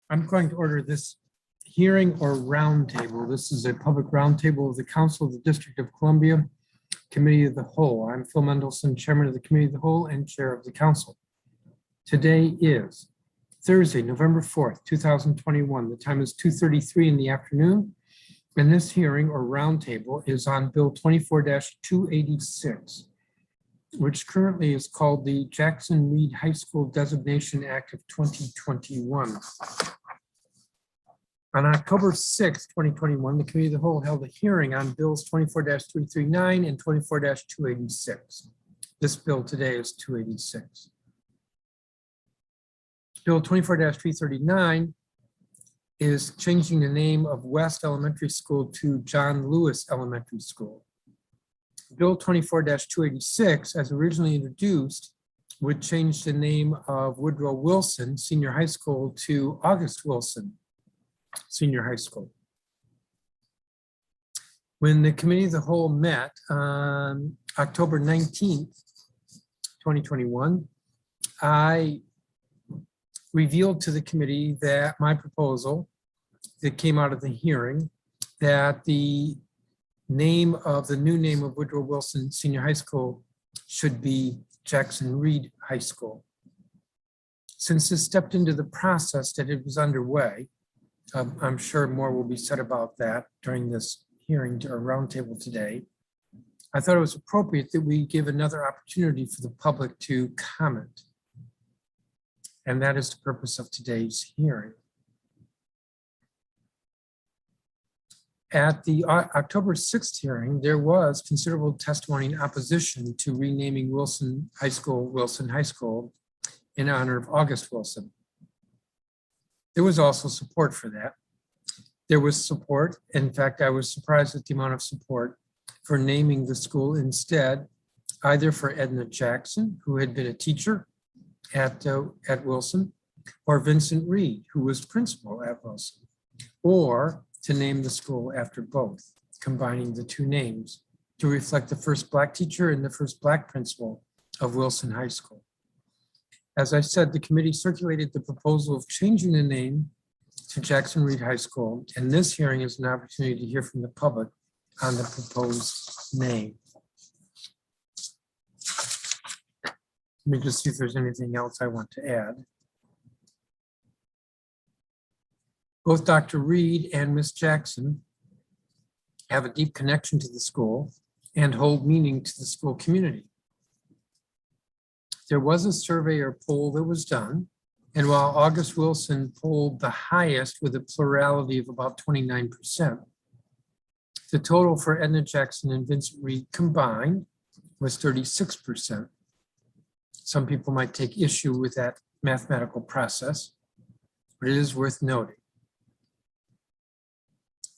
I'm going to order this hearing or roundtable. This is a public roundtable of the Council of the District of Columbia Committee of the Whole. I'm Phil Mendelson, Chairman of the Committee of the Whole and Chair of the Council. Today is Thursday, November 4th, 2021. The time is 2:33 in the afternoon. And this hearing or roundtable is on Bill 24-286, which currently is called the Jackson Reed High School Designation Act of 2021. On October 6, 2021, the Committee of the Whole held a hearing on Bills 24-339 and 24-286. This bill today is 286. Bill 24-339 is changing the name of West Elementary School to John Lewis Elementary School. Bill 24-286, as originally introduced, would change the name of Woodrow Wilson Senior High School to August Wilson Senior High School. When the Committee of the Whole met on October 19th, 2021, I revealed to the committee that my proposal that came out of the hearing, that the new name of Woodrow Wilson Senior High School should be Jackson Reed High School. Since this stepped into the process that it was underway, I'm sure more will be said about that during this hearing or roundtable today. I thought it was appropriate that we give another opportunity for the public to comment. And that is the purpose of today's hearing. At the October 6th hearing, there was considerable testimony in opposition to renaming Wilson High School in honor of August Wilson. There was also support for that. There was support. In fact, I was surprised at the amount of support for naming the school instead, either for Edna Jackson, who had been a teacher at Wilson, or Vincent Reed, who was principal at Wilson, or to name the school after both, combining the two names to reflect the first Black teacher and the first Black principal of Wilson High School. As I said, the committee circulated the proposal of changing the name to Jackson Reed High School, and this hearing is an opportunity to hear from the public on the proposed name. Let me just see if there's anything else I want to add. Both Dr. Reed and Ms. Jackson have a deep connection to the school and hold meaning to the school community. There was a survey or poll that was done, and while August Wilson polled the highest with a plurality of about 29%, the total for Edna Jackson and Vincent Reed combined was 36%. Some people might take issue with that mathematical process, but it is worth noting.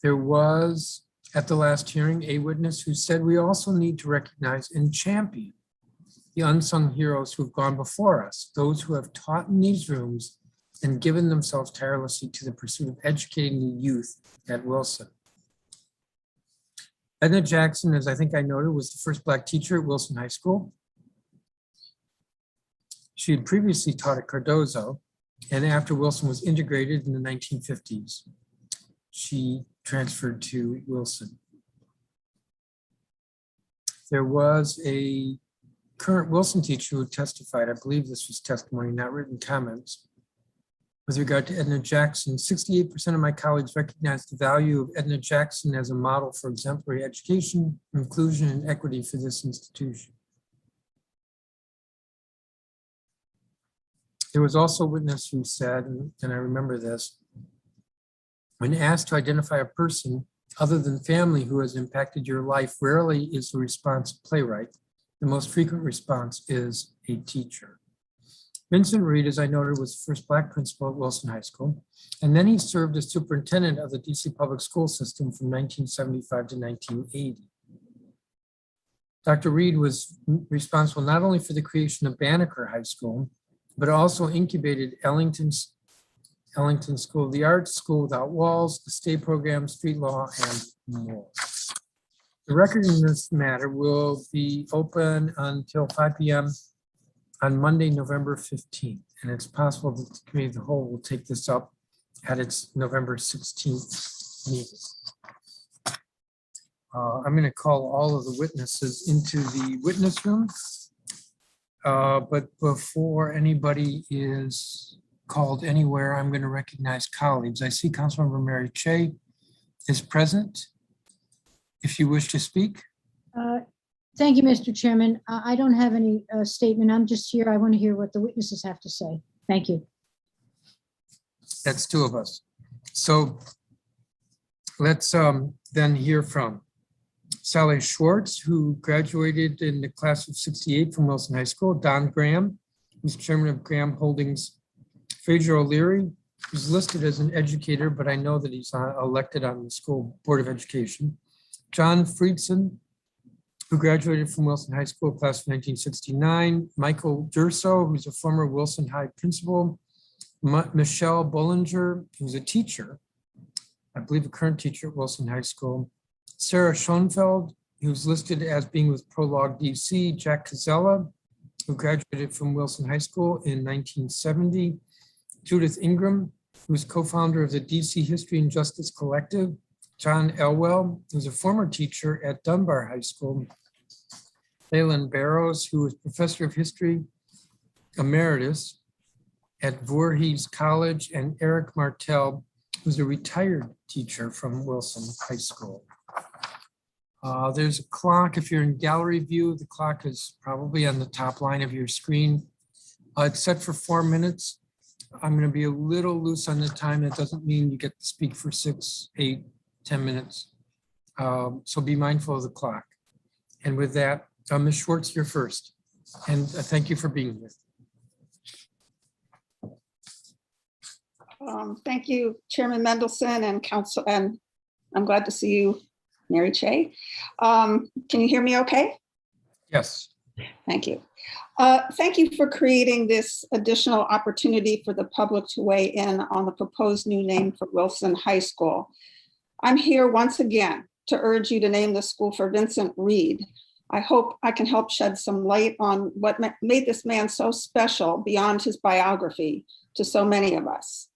There was, at the last hearing, a witness who said we also need to recognize and champion the unsung heroes who have gone before us, those who have taught in these rooms and given themselves tirelessly to the pursuit of educating the youth at Wilson. Edna Jackson, as I think I noted, was the first Black teacher at Wilson High School. She had previously taught at Cardozo, and after Wilson was integrated in the 1950s, she transferred to Wilson. There was a current Wilson teacher who testified, I believe this was testimony, not written comments, with regard to Edna Jackson. 68% of my colleagues recognized the value of Edna Jackson as a model for exemplary education, inclusion, and equity for this institution. There was also a witness who said, and I remember this, when asked to identify a person other than family who has impacted your life, rarely is the response playwright. The most frequent response is a teacher. Vincent Reed, as I noted, was the first Black principal at Wilson High School, and then he served as superintendent of the DC public school system from 1975 to 1980. Dr. Reed was responsible not only for the creation of Banneker High School, but also incubated Ellington School of the Arts, School Without Walls, the state program, street law, and more. The record in this matter will be open until 5 p.m. on Monday, November 15th. And it's possible that the Committee of the Whole will take this up at its November 16th meeting. I'm going to call all of the witnesses into the witness room. But before anybody is called anywhere, I'm going to recognize colleagues. I see Councilmember Mary Cheh is present. If you wish to speak. Thank you, Mr. Chairman. I don't have any statement. I'm just here. I want to hear what the witnesses have to say. Thank you. That's two of us. So let's then hear from Sally Schwartz, who graduated in the class of 68 from Wilson High School. Don Graham, who's chairman of Graham Holdings. Phaedra O'Leary, who's listed as an educator, but I know that he's elected on the school board of education. John Friedson, who graduated from Wilson High School, class of 1969. Michael Durso, who's a former Wilson High principal. Michelle Bollinger, who's a teacher, I believe a current teacher at Wilson High School. Sarah Schoenfeld, who's listed as being with Prologue DC. Jack Casella, who graduated from Wilson High School in 1970. Judith Ingram, who's co-founder of the DC History and Justice Collective. John Elwell, who's a former teacher at Dunbar High School. Leyland Barrows, who is professor of history emeritus at Voorhees College, and Eric Martell, who's a retired teacher from Wilson High School. There's a clock. If you're in gallery view, the clock is probably on the top line of your screen. It's set for 4 minutes. I'm going to be a little loose on the time. That doesn't mean you get to speak for 6, 8, 10 minutes. So be mindful of the clock. And with that, Ms. Schwartz, you're first. And thank you for being here. Thank you, Chairman Mendelson and Council, and I'm glad to see you, Mary Cheh. Can you hear me okay? Yes. Thank you. Thank you for creating this additional opportunity for the public to weigh in on the proposed new name for Wilson High School. I'm here once again to urge you to name the school for Vincent Reed. I hope I can help shed some light on what made this man so special beyond his biography to so many of us.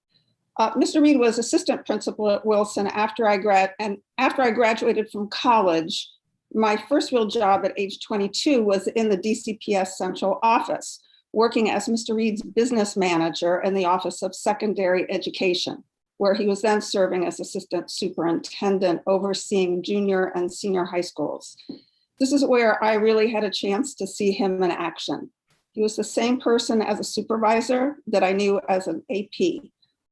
Mr. Reed was assistant principal at Wilson after I graduated from college. My first real job at age 22 was in the DCPS central office, working as Mr. Reed's business manager in the Office of Secondary Education, where he was then serving as assistant superintendent overseeing junior and senior high schools. This is where I really had a chance to see him in action. He was the same person as a supervisor that I knew as an AP,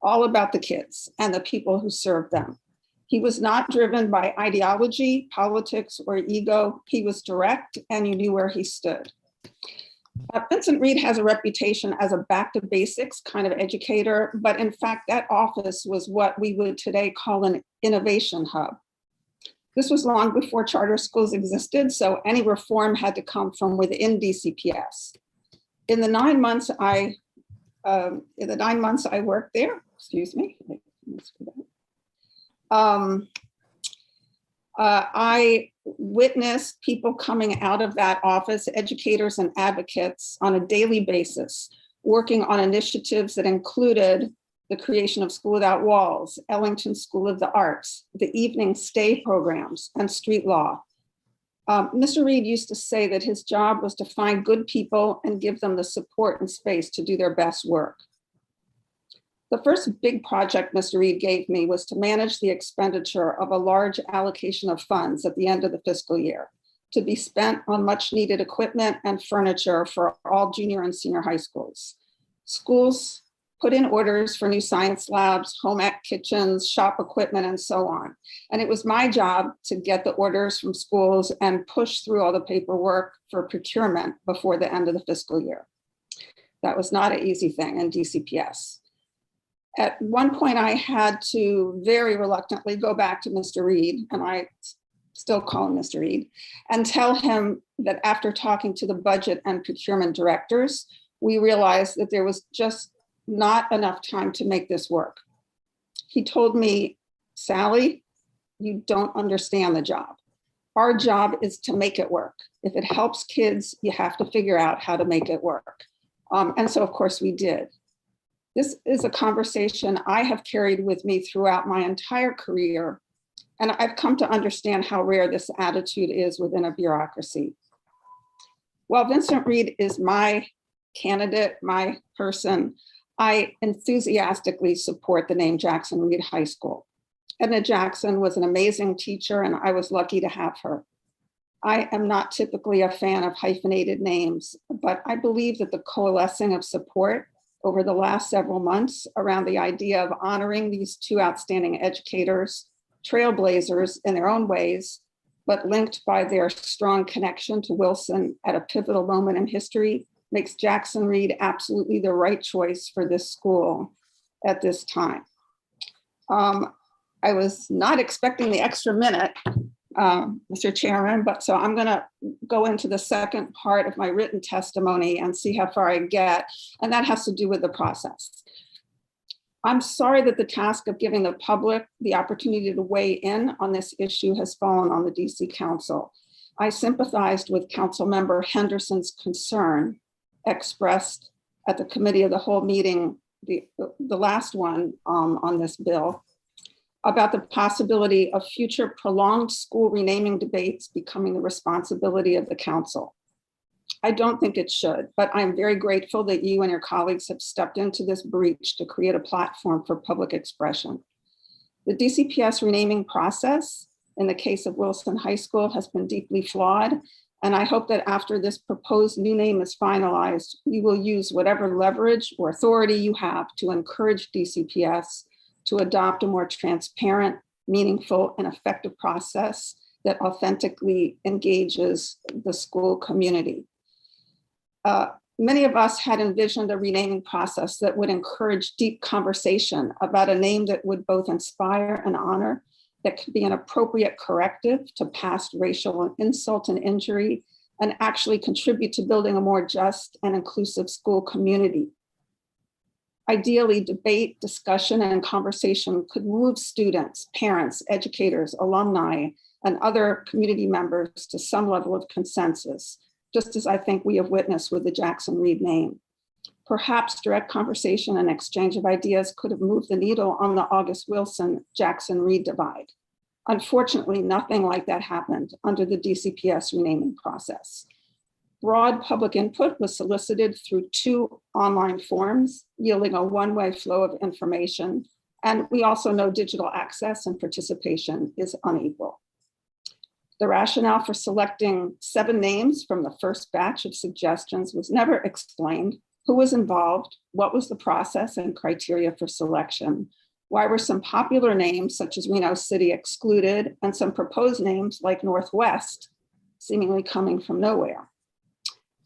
all about the kids and the people who served them. He was not driven by ideology, politics, or ego. He was direct, and you knew where he stood. Vincent Reed has a reputation as a back to basics kind of educator, but in fact, that office was what we would today call an innovation hub. This was long before charter schools existed, so any reform had to come from within DCPS. In the 9 months I worked there, excuse me, I witnessed people coming out of that office, educators and advocates on a daily basis, working on initiatives that included the creation of School Without Walls, Ellington School of the Arts, the evening stay programs, and street law. Mr. Reed used to say that his job was to find good people and give them the support and space to do their best work. The first big project Mr. Reed gave me was to manage the expenditure of a large allocation of funds at the end of the fiscal year to be spent on much needed equipment and furniture for all junior and senior high schools. Schools put in orders for new science labs, home ec kitchens, shop equipment, and so on. And it was my job to get the orders from schools and push through all the paperwork for procurement before the end of the fiscal year. That was not an easy thing in DCPS. At one point, I had to very reluctantly go back to Mr. Reed, and I still call him Mr. Reed, and tell him that after talking to the budget and procurement directors, we realized that there was just not enough time to make this work. He told me, Sally, you don't understand the job. Our job is to make it work. If it helps kids, you have to figure out how to make it work. And so, of course, we did. This is a conversation I have carried with me throughout my entire career, and I've come to understand how rare this attitude is within a bureaucracy. While Vincent Reed is my candidate, my person, I enthusiastically support the name Jackson Reed High School. Edna Jackson was an amazing teacher, and I was lucky to have her. I am not typically a fan of hyphenated names, but I believe that the coalescing of support over the last several months around the idea of honoring these two outstanding educators, trailblazers in their own ways, but linked by their strong connection to Wilson at a pivotal moment in history, makes Jackson Reed absolutely the right choice for this school at this time. I was not expecting the extra minute, Mr. Chairman, but so I'm gonna go into the second part of my written testimony and see how far I get, and that has to do with the process. I'm sorry that the task of giving the public the opportunity to weigh in on this issue has fallen on the DC Council. I sympathized with Council Member Henderson's concern expressed at the committee of the whole meeting, the last one on this bill, about the possibility of future prolonged school renaming debates becoming the responsibility of the council. I don't think it should, but I'm very grateful that you and your colleagues have stepped into this breach to create a platform for public expression. The DCPS renaming process in the case of Wilson High School has been deeply flawed, and I hope that after this proposed new name is finalized, you will use whatever leverage or authority you have to encourage DCPS to adopt a more transparent, meaningful, and effective process that authentically engages the school community. Many of us had envisioned a renaming process that would encourage deep conversation about a name that would both inspire and honor, that could be an appropriate corrective to past racial insult and injury, and actually contribute to building a more just and inclusive school community. Ideally, debate, discussion, and conversation could move students, parents, educators, alumni, and other community members to some level of consensus, just as I think we have witnessed with the Jackson Reed name. Perhaps direct conversation and exchange of ideas could have moved the needle on the August Wilson Jackson Reed divide. Unfortunately, nothing like that happened under the DCPS renaming process. Broad public input was solicited through 2 online forums, yielding a one-way flow of information. And we also know digital access and participation is unequal. The rationale for selecting 7 names from the first batch of suggestions was never explained. Who was involved? What was the process and criteria for selection? Why were some popular names such as Reno City excluded and some proposed names like Northwest seemingly coming from nowhere?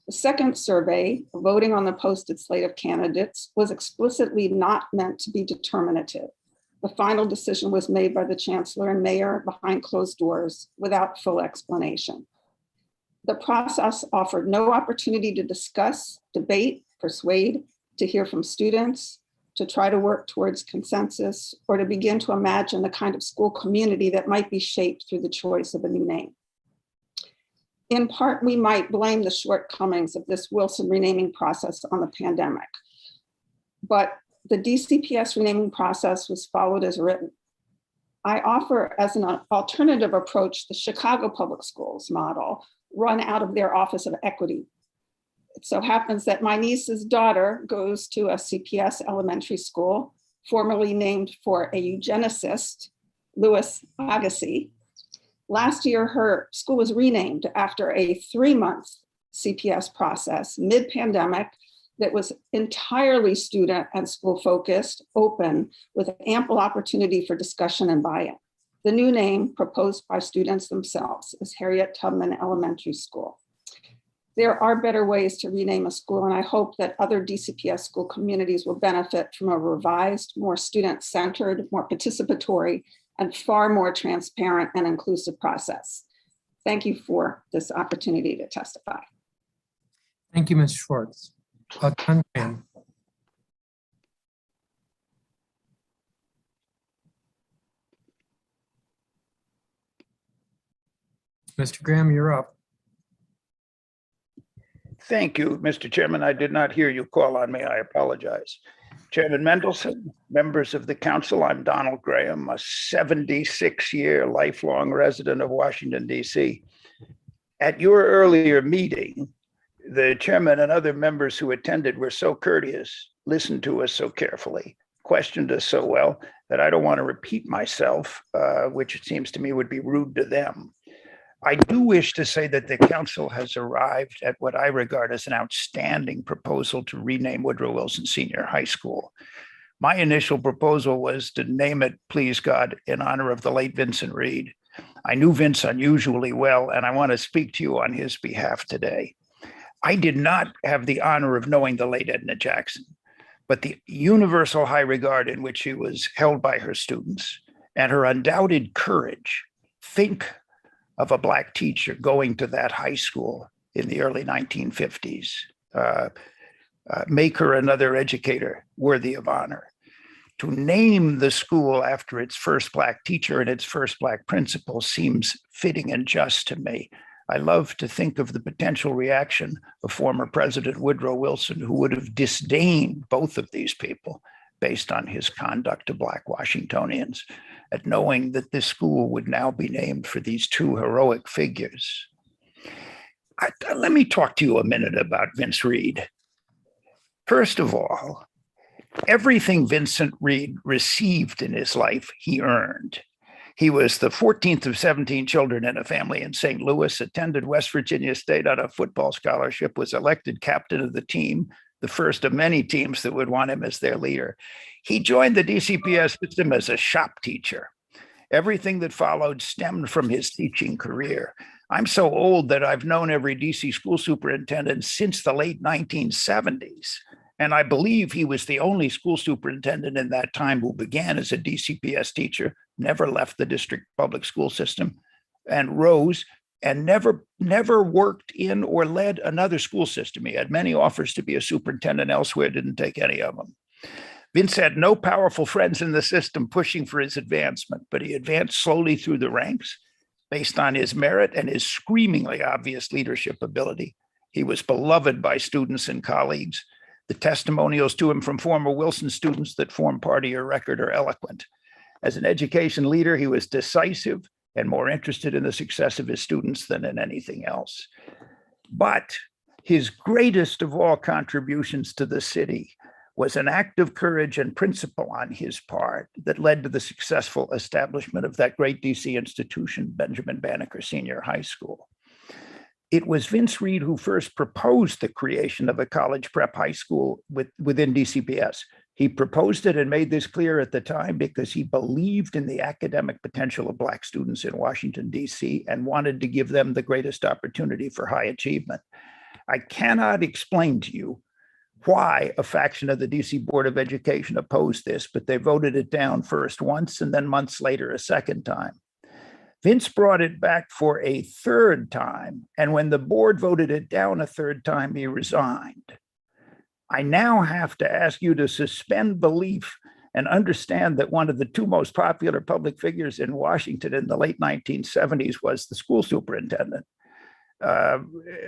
The second survey, voting on the posted slate of candidates, was explicitly not meant to be determinative. The final decision was made by the chancellor and mayor behind closed doors without full explanation. The process offered no opportunity to discuss, debate, persuade, to hear from students, to try to work towards consensus, or to begin to imagine the kind of school community that might be shaped through the choice of a new name. In part, we might blame the shortcomings of this Wilson renaming process on the pandemic, but the DCPS renaming process was followed as written. I offer as an alternative approach the Chicago Public Schools model run out of their Office of Equity. It so happens that my niece's daughter goes to a CPS elementary school, formerly named for a eugenicist, Louis Agassiz. Last year, her school was renamed after a 3-month CPS process, mid-pandemic, that was entirely student and school focused, open, with ample opportunity for discussion and buy-in. The new name proposed by students themselves is Harriet Tubman Elementary School. There are better ways to rename a school, and I hope that other DCPS school communities will benefit from a revised, more student-centered, more participatory, and far more transparent and inclusive process. Thank you for this opportunity to testify. Thank you, Ms. Schwartz. John Graham. Mr. Graham, you're up. Thank you, Mr. Chairman. I did not hear you call on me. I apologize. Chairman Mendelson, members of the council, I'm Donald Graham, a 76-year lifelong resident of Washington, D.C. At your earlier meeting, the chairman and other members who attended were so courteous, listened to us so carefully, questioned us so well that I don't want to repeat myself, which it seems to me would be rude to them. I do wish to say that the council has arrived at what I regard as an outstanding proposal to rename Woodrow Wilson Senior High School. My initial proposal was to name it, please God, in honor of the late Vincent Reed. I knew Vince unusually well, and I want to speak to you on his behalf today. I did not have the honor of knowing the late Edna Jackson, but the universal high regard in which she was held by her students and her undoubted courage. Think of a Black teacher going to that high school in the early 1950s. Make her another educator worthy of honor. To name the school after its first Black teacher and its first Black principal seems fitting and just to me. I love to think of the potential reaction of former President Woodrow Wilson, who would have disdained both of these people based on his conduct to Black Washingtonians, at knowing that this school would now be named for these two heroic figures. Let me talk to you a minute about Vince Reed. First of all, everything Vincent Reed received in his life, he earned. He was the 14th of 17 children in a family in St. Louis, attended West Virginia State on a football scholarship, was elected captain of the team, the first of many teams that would want him as their leader. He joined the DCPS system as a shop teacher. Everything that followed stemmed from his teaching career. I'm so old that I've known every DC school superintendent since the late 1970s. And I believe he was the only school superintendent in that time who began as a DCPS teacher, never left the district public school system, and rose and never worked in or led another school system. He had many offers to be a superintendent elsewhere, didn't take any of them. Vince had no powerful friends in the system pushing for his advancement, but he advanced slowly through the ranks based on his merit and his screamingly obvious leadership ability. He was beloved by students and colleagues. The testimonials to him from former Wilson students that form part of your record are eloquent. As an education leader, he was decisive and more interested in the success of his students than in anything else. But his greatest of all contributions to the city was an act of courage and principle on his part that led to the successful establishment of that great DC institution, Benjamin Banneker Senior High School. It was Vince Reed who first proposed the creation of a college prep high school within DCPS. He proposed it and made this clear at the time because he believed in the academic potential of Black students in Washington, D.C., and wanted to give them the greatest opportunity for high achievement. I cannot explain to you why a faction of the DC Board of Education opposed this, but they voted it down first once and then months later a second time. Vince brought it back for a third time, and when the board voted it down a third time, he resigned. I now have to ask you to suspend belief and understand that one of the two most popular public figures in Washington in the late 1970s was the school superintendent.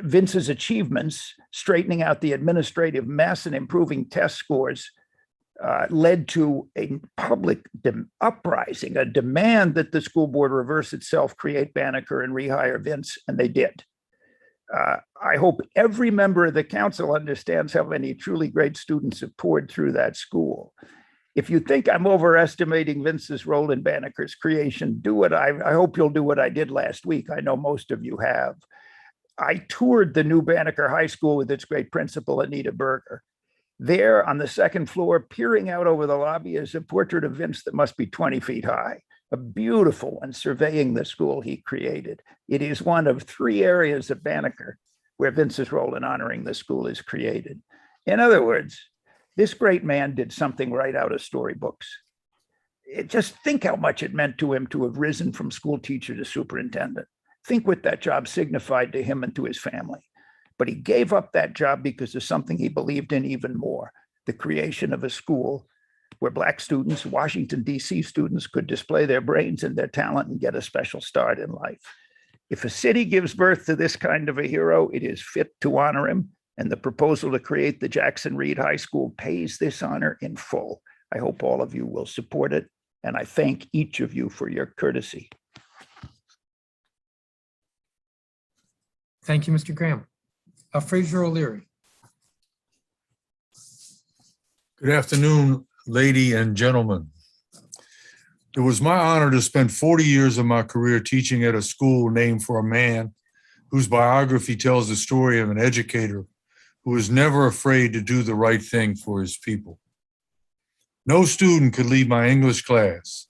Vince's achievements, straightening out the administrative mess and improving test scores, led to a public uprising, a demand that the school board reverse itself, create Banneker, and rehire Vince, and they did. I hope every member of the council understands how many truly great students have poured through that school. If you think I'm overestimating Vince's role in Banneker's creation, I hope you'll do what I did last week. I know most of you have. I toured the new Banneker High School with its great principal, Anita Berger. There on the second floor, peering out over the lobby, is a portrait of Vince that must be 20 feet high, a beautiful one surveying the school he created. It is one of three areas of Banneker where Vince's role in honoring the school is created. In other words, this great man did something right out of storybooks. Just think how much it meant to him to have risen from school teacher to superintendent. Think what that job signified to him and to his family. But he gave up that job because of something he believed in even more, the creation of a school where Black students, Washington, D.C. students, could display their brains and their talent and get a special start in life. If a city gives birth to this kind of a hero, it is fit to honor him and the proposal to create the Jackson Reed High School pays this honor in full. I hope all of you will support it, and I thank each of you for your courtesy. Thank you, Mr. Graham. Fraser O'Leary. Good afternoon, lady and gentlemen. It was my honor to spend 40 years of my career teaching at a school named for a man whose biography tells the story of an educator who was never afraid to do the right thing for his people. No student could leave my English class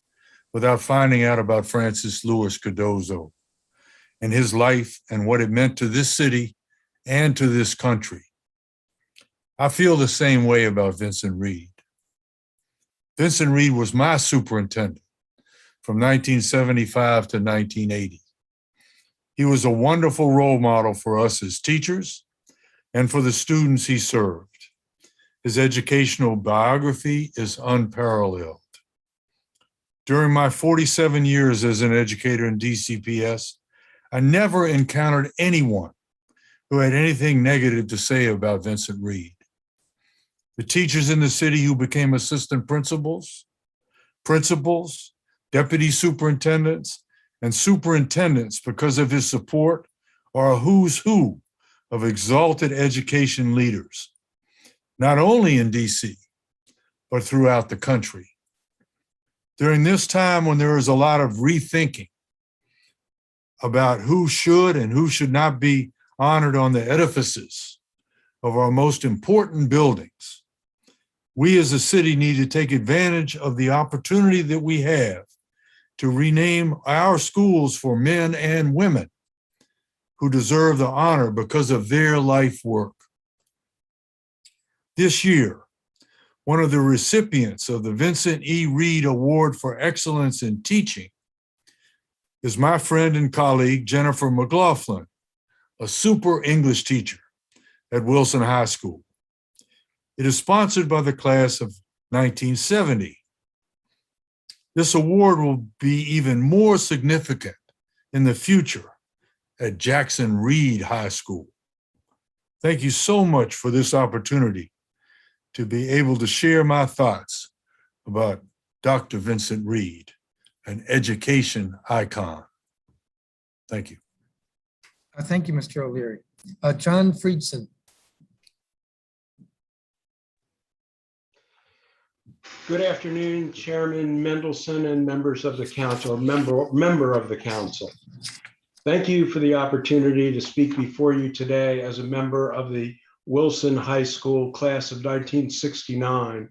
without finding out about Francis Lewis Cardozo and his life and what it meant to this city and to this country. I feel the same way about Vincent Reed. Vincent Reed was my superintendent from 1975 to 1980. He was a wonderful role model for us as teachers and for the students he served. His educational biography is unparalleled. During my 47 years as an educator in DCPS, I never encountered anyone who had anything negative to say about Vincent Reed. The teachers in the city who became assistant principals, deputy superintendents, and superintendents because of his support are a who's who of exalted education leaders, not only in DC, but throughout the country. During this time when there is a lot of rethinking about who should and who should not be honored on the edifices of our most important buildings, we as a city need to take advantage of the opportunity that we have to rename our schools for men and women who deserve the honor because of their life work. This year, one of the recipients of the Vincent E. Reed Award for Excellence in Teaching is my friend and colleague, Jennifer McLaughlin, a super English teacher at Wilson High School. It is sponsored by the class of 1970. This award will be even more significant in the future at Jackson Reed High School. Thank you so much for this opportunity to be able to share my thoughts about Dr. Vincent Reed, an education icon. Thank you. Thank you, Mr. O'Leary. John Friedson. Good afternoon, Chairman Mendelson and members of the council, member of the council. Thank you for the opportunity to speak before you today as a member of the Wilson High School class of 1969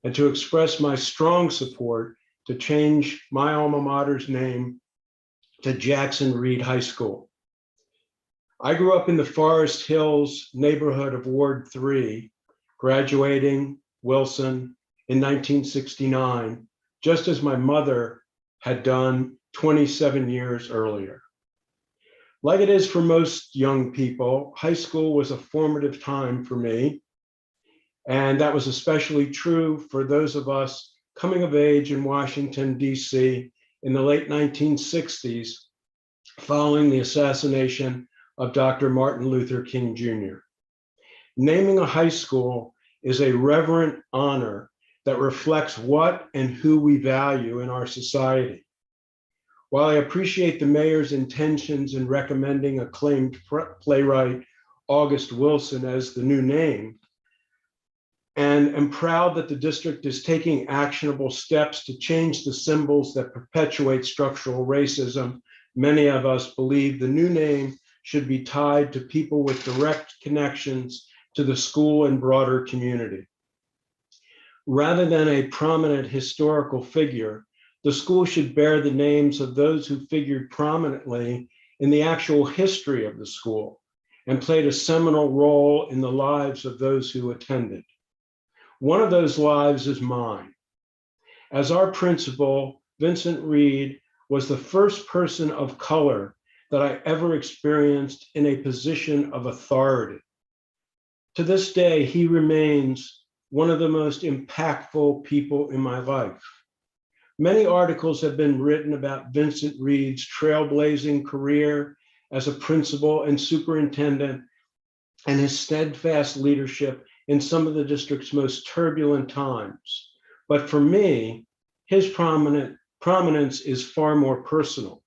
and to express my strong support to change my alma mater's name to Jackson Reed High School. I grew up in the Forest Hills neighborhood of Ward 3, graduating Wilson in 1969, just as my mother had done 27 years earlier. Like it is for most young people, high school was a formative time for me, and that was especially true for those of us coming of age in Washington, D.C. in the late 1960s, following the assassination of Dr. Martin Luther King Jr. Naming a high school is a reverent honor that reflects what and who we value in our society. While I appreciate the mayor's intentions in recommending acclaimed playwright August Wilson as the new name, and am proud that the district is taking actionable steps to change the symbols that perpetuate structural racism, many of us believe the new name should be tied to people with direct connections to the school and broader community. Rather than a prominent historical figure, the school should bear the names of those who figured prominently in the actual history of the school and played a seminal role in the lives of those who attended. One of those lives is mine. As our principal, Vincent Reed was the first person of color that I ever experienced in a position of authority. To this day, he remains one of the most impactful people in my life. Many articles have been written about Vincent Reed's trailblazing career as a principal and superintendent and his steadfast leadership in some of the district's most turbulent times. But for me, his prominence is far more personal.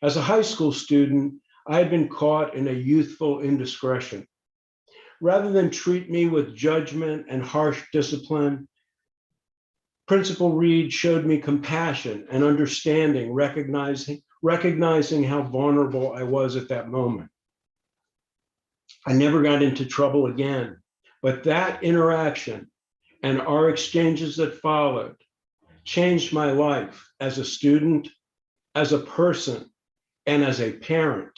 As a high school student, I had been caught in a youthful indiscretion. Rather than treat me with judgment and harsh discipline, Principal Reed showed me compassion and understanding, recognizing how vulnerable I was at that moment. I never got into trouble again, but that interaction and our exchanges that followed changed my life as a student, as a person, and as a parent.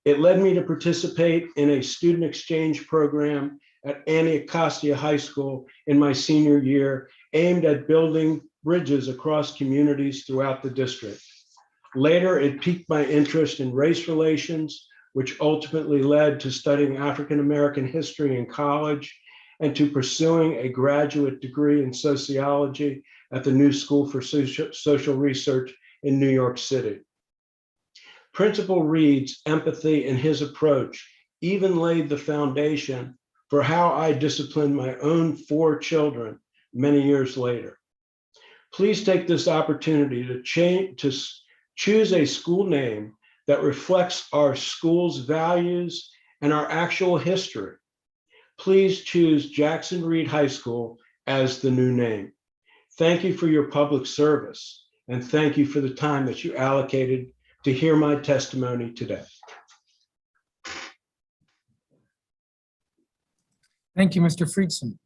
It led me to participate in a student exchange program at Anacostia High School in my senior year, aimed at building bridges across communities throughout the district. Later, it piqued my interest in race relations, which ultimately led to studying African American history in college and to pursuing a graduate degree in sociology at the New School for Social Research in New York City. Principal Reed's empathy and his approach even laid the foundation for how I disciplined my own 4 children many years later. Please take this opportunity to choose a school name that reflects our school's values and our actual history. Please choose Jackson Reed High School as the new name. Thank you for your public service, and thank you for the time that you allocated to hear my testimony today. Thank you, Mr. Friedson.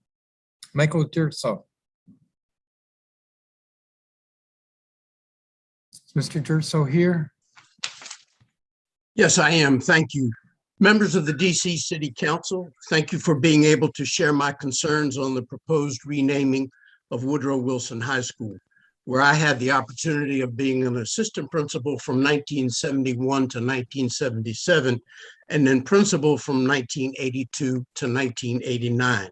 Michael Durso. Is Mr. Durso here? Yes, I am. Thank you. Members of the DC City Council, thank you for being able to share my concerns on the proposed renaming of Woodrow Wilson High School, where I had the opportunity of being an assistant principal from 1971 to 1977, and then principal from 1982 to 1989.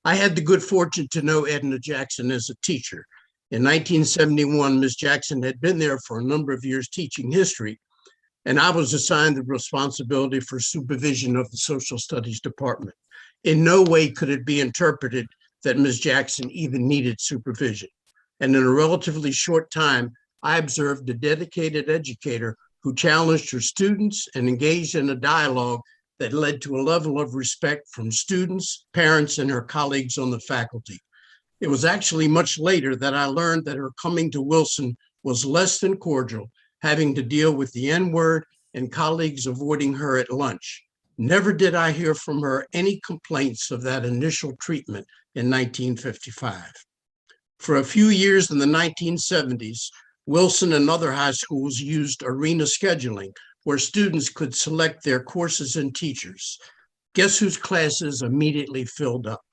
I had the good fortune to know Edna Jackson as a teacher. In 1971, Ms. Jackson had been there for a number of years teaching history, and I was assigned the responsibility for supervision of the social studies department. In no way could it be interpreted that Ms. Jackson even needed supervision. And in a relatively short time, I observed a dedicated educator who challenged her students and engaged in a dialogue that led to a level of respect from students, parents, and her colleagues on the faculty. It was actually much later that I learned that her coming to Wilson was less than cordial, having to deal with the N-word and colleagues avoiding her at lunch. Never did I hear from her any complaints of that initial treatment in 1955. For a few years in the 1970s, Wilson and other high schools used arena scheduling, where students could select their courses and teachers. Guess whose classes immediately filled up?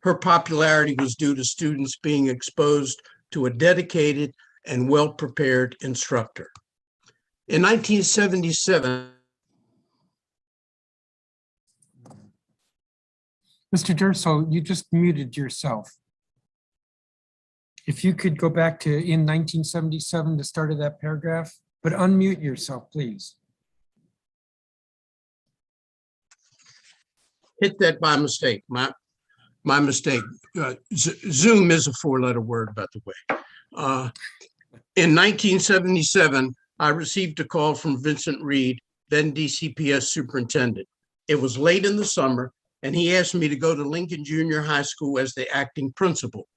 Her popularity was due to students being exposed to a dedicated and well-prepared instructor. In 1977, Mr. Durso, you just muted yourself. If you could go back to in 1977, the start of that paragraph, but unmute yourself, please. hit that by mistake. My mistake. Zoom is a 4-letter word, by the way. In 1977, I received a call from Vincent Reed, then DCPS superintendent. It was late in the summer, and he asked me to go to Lincoln Junior High School as the acting principal.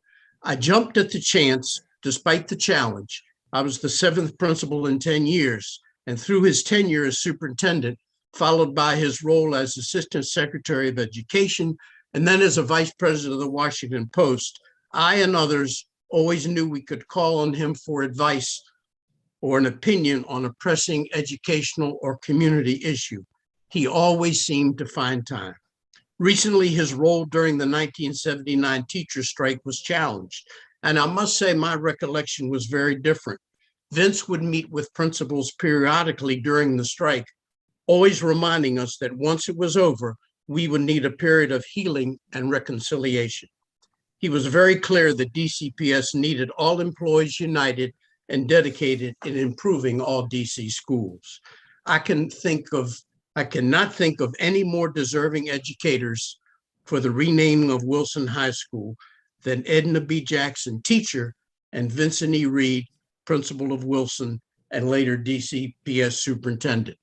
I jumped at the chance, despite the challenge. I was the 7th principal in 10 years, and through his tenure as superintendent, followed by his role as Assistant Secretary of Education, and then as a Vice President of the Washington Post, I and others always knew we could call on him for advice or an opinion on a pressing educational or community issue. He always seemed to find time. Recently, his role during the 1979 teacher strike was challenged, and I must say my recollection was very different. Vince would meet with principals periodically during the strike, always reminding us that once it was over, we would need a period of healing and reconciliation. He was very clear that DCPS needed all employees united and dedicated in improving all DC schools. I can think of I cannot think of any more deserving educators for the renaming of Wilson High School than Edna B. Jackson, teacher, and Vincent E. Reed, principal of Wilson and later DCPS superintendent.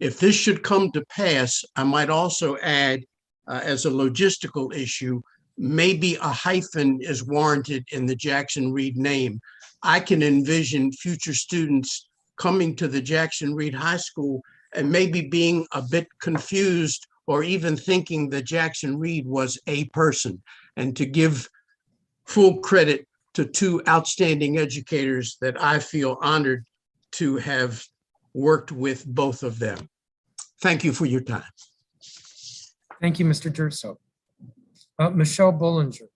If this should come to pass, I might also add, as a logistical issue, maybe a hyphen is warranted in the Jackson Reed name. I can envision future students coming to the Jackson Reed High School and maybe being a bit confused or even thinking that Jackson Reed was a person. And to give full credit to two outstanding educators that I feel honored to have worked with both of them. Thank you for your time. Thank you, Mr. Durso. Michelle Bollinger.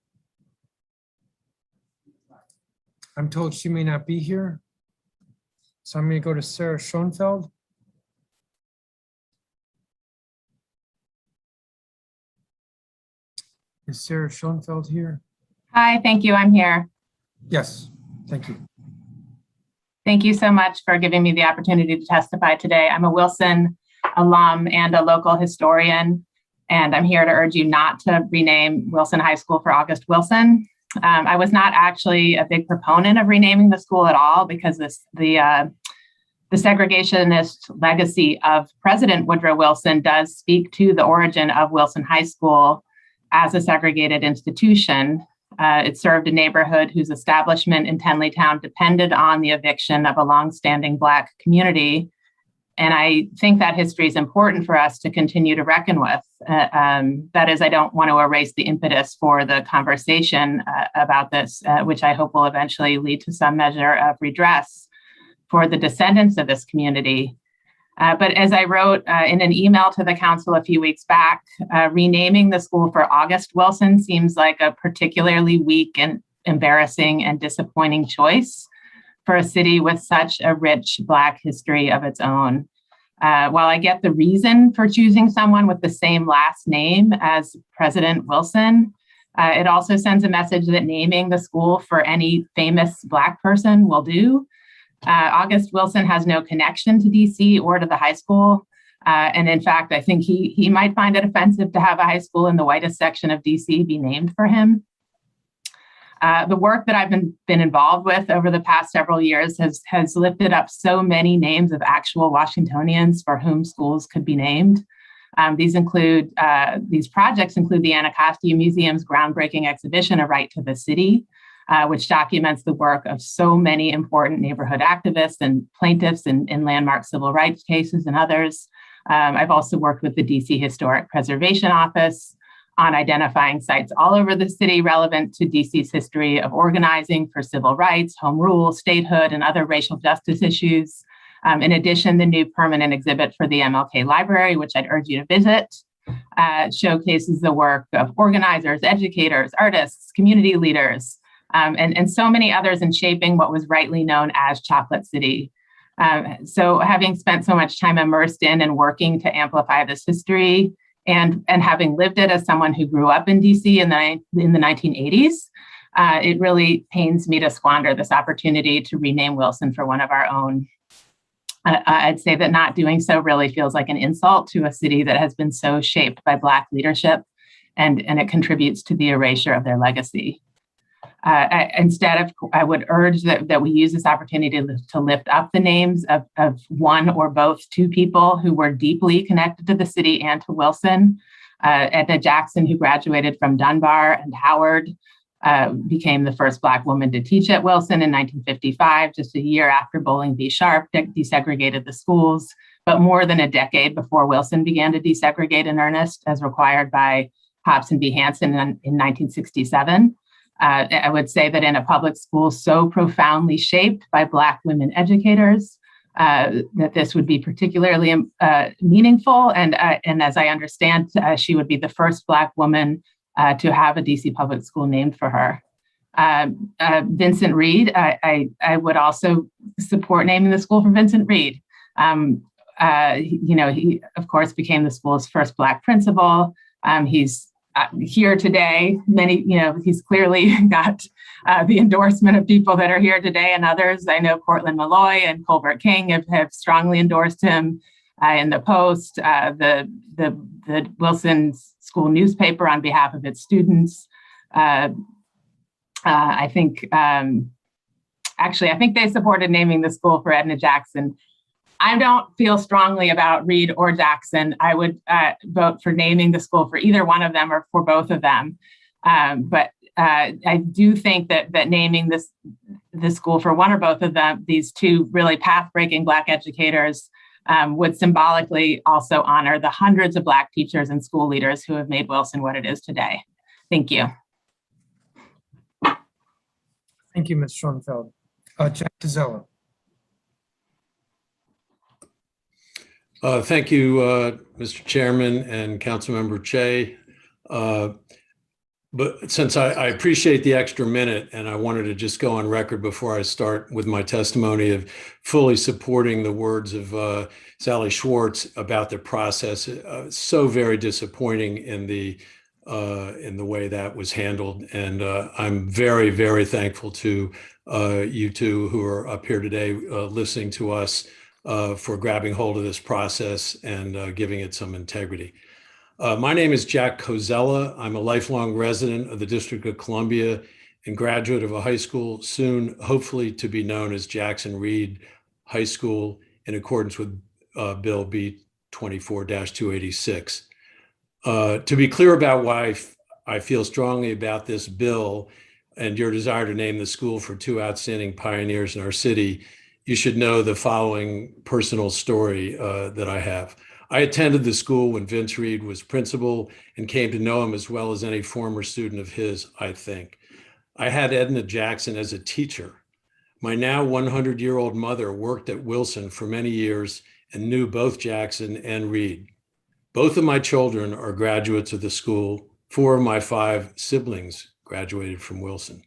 I'm told she may not be here. So I'm going to go to Sarah Schoenfeld. Is Sarah Schoenfeld here? Hi, thank you. I'm here. Yes, thank you. Thank you so much for giving me the opportunity to testify today. I'm a Wilson alum and a local historian, and I'm here to urge you not to rename Wilson High School for August Wilson. I was not actually a big proponent of renaming the school at all because the segregationist legacy of President Woodrow Wilson does speak to the origin of Wilson High School as a segregated institution. It served a neighborhood whose establishment in Tenleytown depended on the eviction of a longstanding Black community. And I think that history is important for us to continue to reckon with. That is, I don't want to erase the impetus for the conversation about this, which I hope will eventually lead to some measure of redress for the descendants of this community. But as I wrote in an email to the council a few weeks back, renaming the school for August Wilson seems like a particularly weak and embarrassing and disappointing choice for a city with such a rich Black history of its own. While I get the reason for choosing someone with the same last name as President Wilson, it also sends a message that naming the school for any famous Black person will do. August Wilson has no connection to DC or to the high school. And in fact, I think he might find it offensive to have a high school in the whitest section of DC be named for him. The work that I've been involved with over the past several years has lifted up so many names of actual Washingtonians for whom schools could be named. These projects include the Anacostia Museum's groundbreaking exhibition, A Right to the City, which documents the work of so many important neighborhood activists and plaintiffs in landmark civil rights cases and others. I've also worked with the DC Historic Preservation Office on identifying sites all over the city relevant to DC's history of organizing for civil rights, home rule, statehood, and other racial justice issues. In addition, the new permanent exhibit for the MLK Library, which I'd urge you to visit, showcases the work of organizers, educators, artists, community leaders, and so many others in shaping what was rightly known as Chocolate City. So having spent so much time immersed in and working to amplify this history, and having lived it as someone who grew up in DC in the 1980s, it really pains me to squander this opportunity to rename Wilson for one of our own. I'd say that not doing so really feels like an insult to a city that has been so shaped by Black leadership, and it contributes to the erasure of their legacy. Instead, I would urge that we use this opportunity to lift up the names of one or both two people who were deeply connected to the city and to Wilson. Edna Jackson, who graduated from Dunbar, and Howard became the first Black woman to teach at Wilson in 1955, just a year after Bowling v. Sharp desegregated the schools, but more than a decade before Wilson began to desegregate in earnest, as required by Hobson v. Hanson in 1967. I would say that in a public school so profoundly shaped by Black women educators, that this would be particularly meaningful. And as I understand, she would be the first Black woman to have a DC public school named for her. Vincent Reed, I would also support naming the school for Vincent Reed. He, of course, became the school's first Black principal. He's here today. He's clearly got the endorsement of people that are here today and others. I know Cortland Malloy and Colbert King have strongly endorsed him. in the Post, the Wilson School newspaper on behalf of its students. I think they supported naming the school for Edna Jackson. I don't feel strongly about Reed or Jackson. I would vote for naming the school for either one of them or for both of them. But I do think that naming the school for one or both of them, these two really path-breaking Black educators, would symbolically also honor the hundreds of Black teachers and school leaders who have made Wilson what it is today. Thank you. Thank you, Ms. Schoenfeld. Jack Cozzella. Thank you, Mr. Chairman and Councilmember Che. But since I appreciate the extra minute, and I wanted to just go on record before I start with my testimony of fully supporting the words of Sally Schwartz about the process. So very disappointing in the way that was handled, and I'm very, very thankful to you two who are up here today listening to us for grabbing hold of this process and giving it some integrity. My name is Jack Cozzella. I'm a lifelong resident of the District of Columbia and graduate of a high school soon, hopefully to be known as Jackson Reed High School in accordance with Bill B 24-286. To be clear about why I feel strongly about this bill and your desire to name the school for two outstanding pioneers in our city, you should know the following personal story that I have. I attended the school when Vince Reed was principal and came to know him as well as any former student of his, I think. I had Edna Jackson as a teacher. My now 100-year-old mother worked at Wilson for many years and knew both Jackson and Reed. Both of my children are graduates of the school. 4 of my 5 siblings graduated from Wilson.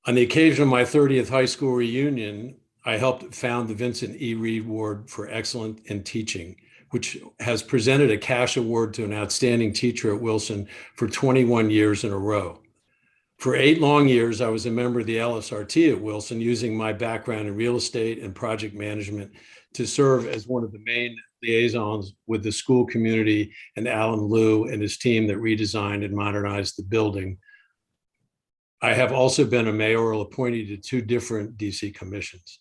On the occasion of my 30th high school reunion, I helped found the Vincent E. Reed Ward for Excellence in Teaching, which has presented a cash award to an outstanding teacher at Wilson for 21 years in a row. For 8 long years, I was a member of the LSRT at Wilson, using my background in real estate and project management to serve as one of the main liaisons with the school community and Alan Liu and his team that redesigned and modernized the building. I have also been a mayoral appointee to 2 different DC commissions.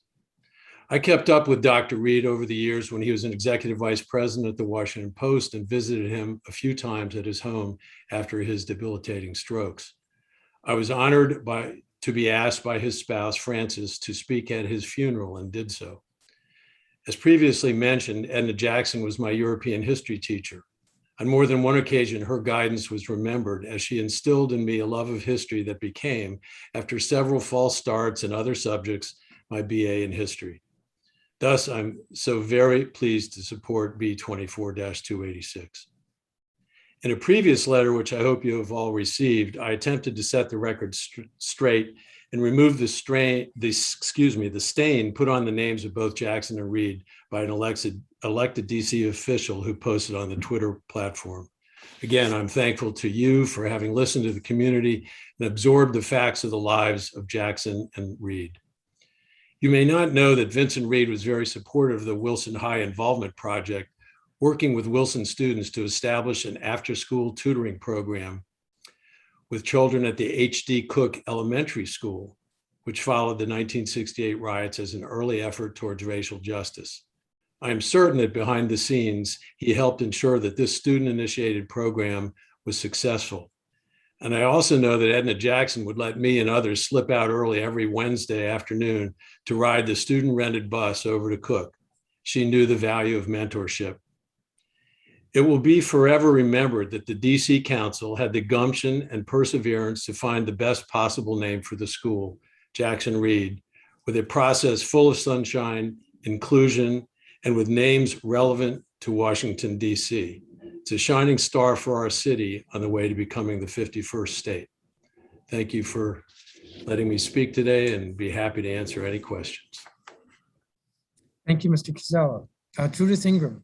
I kept up with Dr. Reed over the years when he was an executive vice president at the Washington Post and visited him a few times at his home after his debilitating strokes. I was honored to be asked by his spouse, Frances, to speak at his funeral and did so. As previously mentioned, Edna Jackson was my European history teacher. On more than one occasion, her guidance was remembered as she instilled in me a love of history that became, after several false starts in other subjects, my BA in history. Thus, I'm so very pleased to support B 24-286. In a previous letter, which I hope you have all received, I attempted to set the record straight and remove the stain put on the names of both Jackson and Reed by an elected DC official who posted on the Twitter platform. Again, I'm thankful to you for having listened to the community and absorbed the facts of the lives of Jackson and Reed. You may not know that Vincent Reed was very supportive of the Wilson High Involvement Project, working with Wilson students to establish an after-school tutoring program with children at the H.D. Cook Elementary School, which followed the 1968 riots as an early effort towards racial justice. I am certain that behind the scenes, he helped ensure that this student-initiated program was successful. And I also know that Edna Jackson would let me and others slip out early every Wednesday afternoon to ride the student-rented bus over to Cook. She knew the value of mentorship. It will be forever remembered that the DC Council had the gumption and perseverance to find the best possible name for the school, Jackson Reed, with a process full of sunshine, inclusion, and with names relevant to Washington, DC. It's a shining star for our city on the way to becoming the 51st state. Thank you for letting me speak today and be happy to answer any questions. Thank you, Mr. Cozzella. Judith Ingram.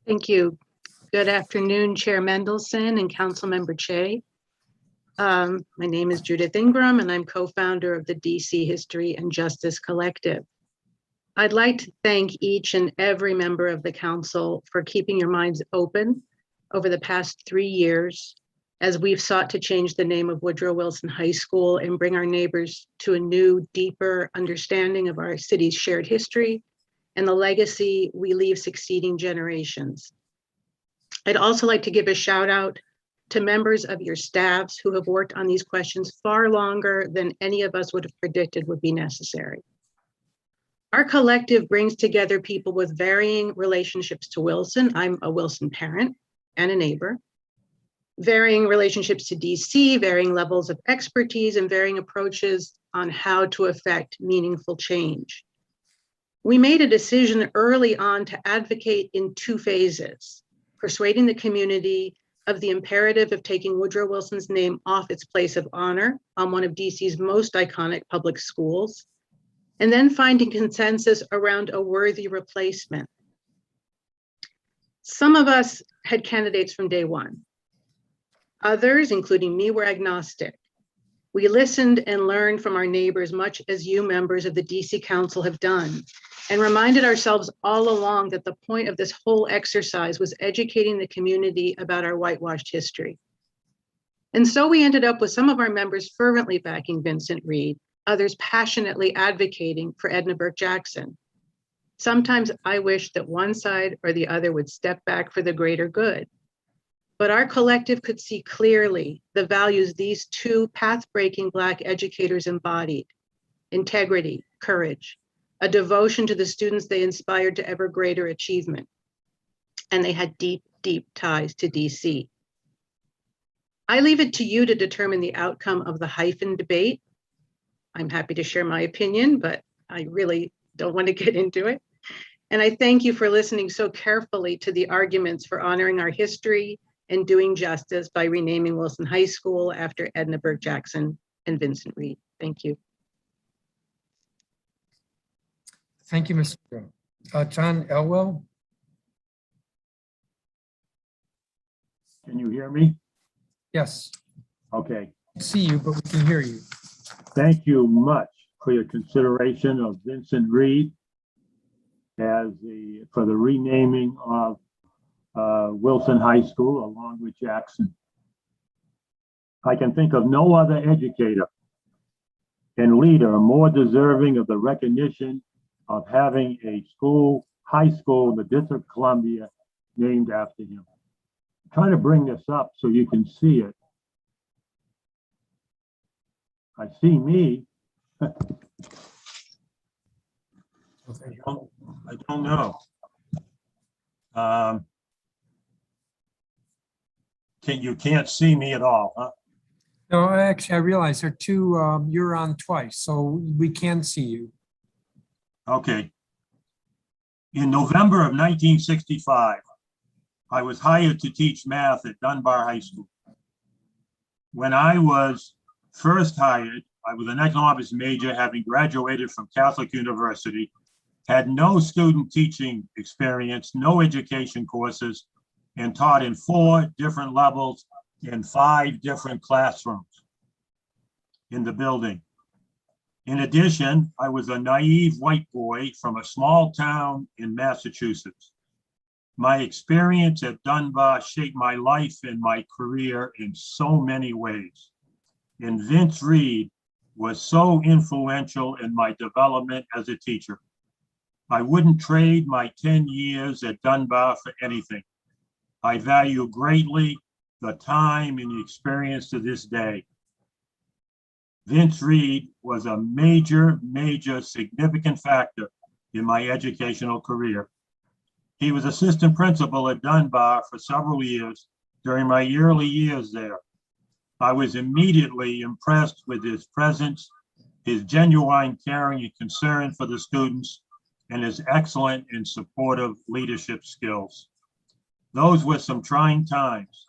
Thank you. Good afternoon, Chair Mendelson and Councilmember Che. My name is Judith Ingram, and I'm co-founder of the DC History and Justice Collective. I'd like to thank each and every member of the council for keeping your minds open over the past 3 years as we've sought to change the name of Woodrow Wilson High School and bring our neighbors to a new, deeper understanding of our city's shared history and the legacy we leave succeeding generations. I'd also like to give a shout out to members of your staffs who have worked on these questions far longer than any of us would have predicted would be necessary. Our collective brings together people with varying relationships to Wilson. I'm a Wilson parent and a neighbor. Varying relationships to DC, varying levels of expertise, and varying approaches on how to affect meaningful change. We made a decision early on to advocate in 2 phases, persuading the community of the imperative of taking Woodrow Wilson's name off its place of honor on one of DC's most iconic public schools, and then finding consensus around a worthy replacement. Some of us had candidates from day one. Others, including me, were agnostic. We listened and learned from our neighbors, much as you members of the DC Council have done, and reminded ourselves all along that the point of this whole exercise was educating the community about our whitewashed history. And so we ended up with some of our members fervently backing Vincent Reed, others passionately advocating for Edna Burke Jackson. Sometimes I wish that one side or the other would step back for the greater good. But our collective could see clearly the values these 2 path-breaking Black educators embodied: integrity, courage, a devotion to the students they inspired to ever greater achievement. And they had deep, deep ties to DC. I leave it to you to determine the outcome of the hyphen debate. I'm happy to share my opinion, but I really don't want to get into it. And I thank you for listening so carefully to the arguments for honoring our history and doing justice by renaming Wilson High School after Edna Burke Jackson and Vincent Reed. Thank you. Thank you, Mr. John Elwell. Can you hear me? Yes, Okay. see you, but we can hear you. Thank you much for your consideration of Vincent Reed for the renaming of Wilson High School along with Jackson. I can think of no other educator and leader more deserving of the recognition of having a high school in the District of Columbia named after him. I'm trying to bring this up so you can see it. I see me. I don't know. You can't see me at all, huh? No, actually, I realize there are 2, you're on twice, so we can see you. Okay. In November of 1965, I was hired to teach math at Dunbar High School. When I was first hired, I was an economics major, having graduated from Catholic University, had no student teaching experience, no education courses, and taught in 4 different levels in 5 different classrooms in the building. In addition, I was a naive white boy from a small town in Massachusetts. My experience at Dunbar shaped my life and my career in so many ways. And Vince Reed was so influential in my development as a teacher. I wouldn't trade my 10 years at Dunbar for anything. I value greatly the time and the experience to this day. Vince Reed was a major significant factor in my educational career. He was assistant principal at Dunbar for several years during my early years there. I was immediately impressed with his presence, his genuine caring and concern for the students, and his excellent and supportive leadership skills. Those were some trying times,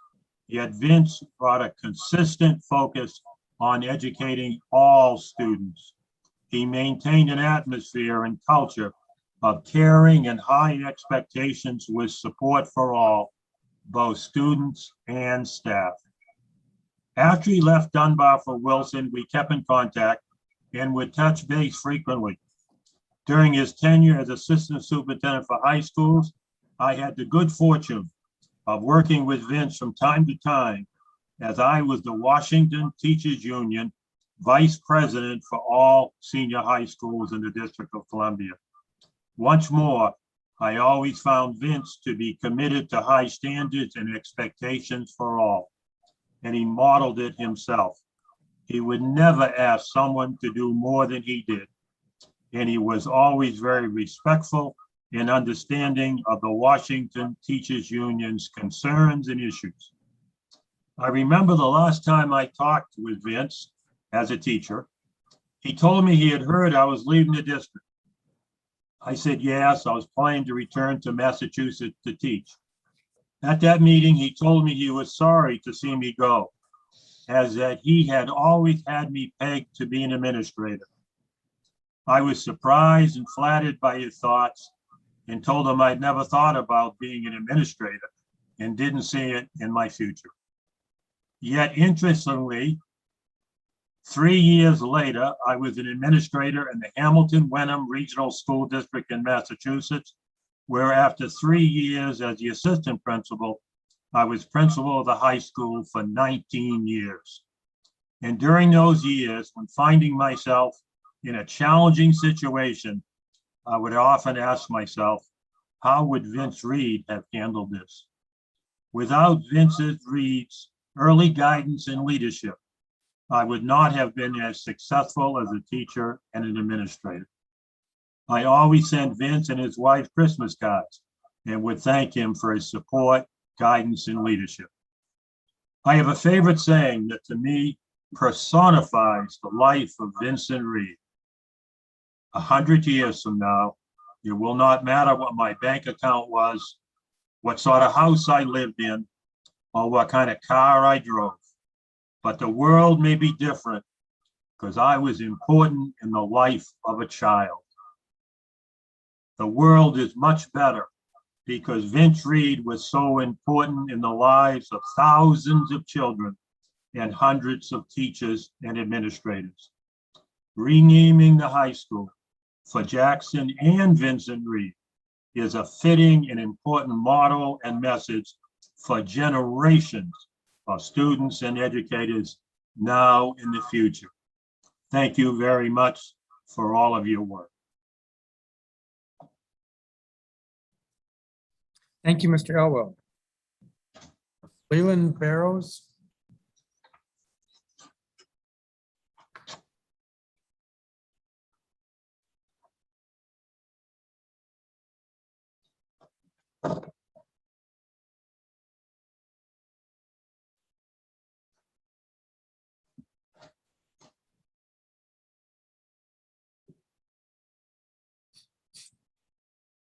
yet Vince brought a consistent focus on educating all students. He maintained an atmosphere and culture of caring and high expectations with support for all, both students and staff. After he left Dunbar for Wilson, we kept in contact and would touch base frequently. During his tenure as assistant superintendent for high schools, I had the good fortune of working with Vince from time to time as I was the Washington Teachers Union vice president for all senior high schools in the District of Columbia. Once more, I always found Vince to be committed to high standards and expectations for all, and he modeled it himself. He would never ask someone to do more than he did, and he was always very respectful and understanding of the Washington Teachers Union's concerns and issues. I remember the last time I talked with Vince as a teacher, he told me he had heard I was leaving the district. I said, yes, I was planning to return to Massachusetts to teach. At that meeting, he told me he was sorry to see me go, as that he had always had me pegged to be an administrator. I was surprised and flattered by his thoughts and told him I'd never thought about being an administrator and didn't see it in my future. Yet interestingly, 3 years later, I was an administrator in the Hamilton-Wenham Regional School District in Massachusetts, where after 3 years as the assistant principal, I was principal of the high school for 19 years. And during those years, when finding myself in a challenging situation, I would often ask myself, how would Vince Reed have handled this? Without Vince Reed's early guidance and leadership, I would not have been as successful as a teacher and an administrator. I always sent Vince and his wife Christmas cards and would thank him for his support, guidance, and leadership. I have a favorite saying that to me personifies the life of Vincent Reed. 100 years from now, it will not matter what my bank account was, what sort of house I lived in, or what kind of car I drove. But the world may be different because I was important in the life of a child. The world is much better because Vince Reed was so important in the lives of thousands of children and hundreds of teachers and administrators. Renaming the high school for Jackson and Vincent Reed is a fitting and important model and message for generations of students and educators now and the future. Thank you very much for all of your work. Thank you, Mr. Elwell. Leland Barrows.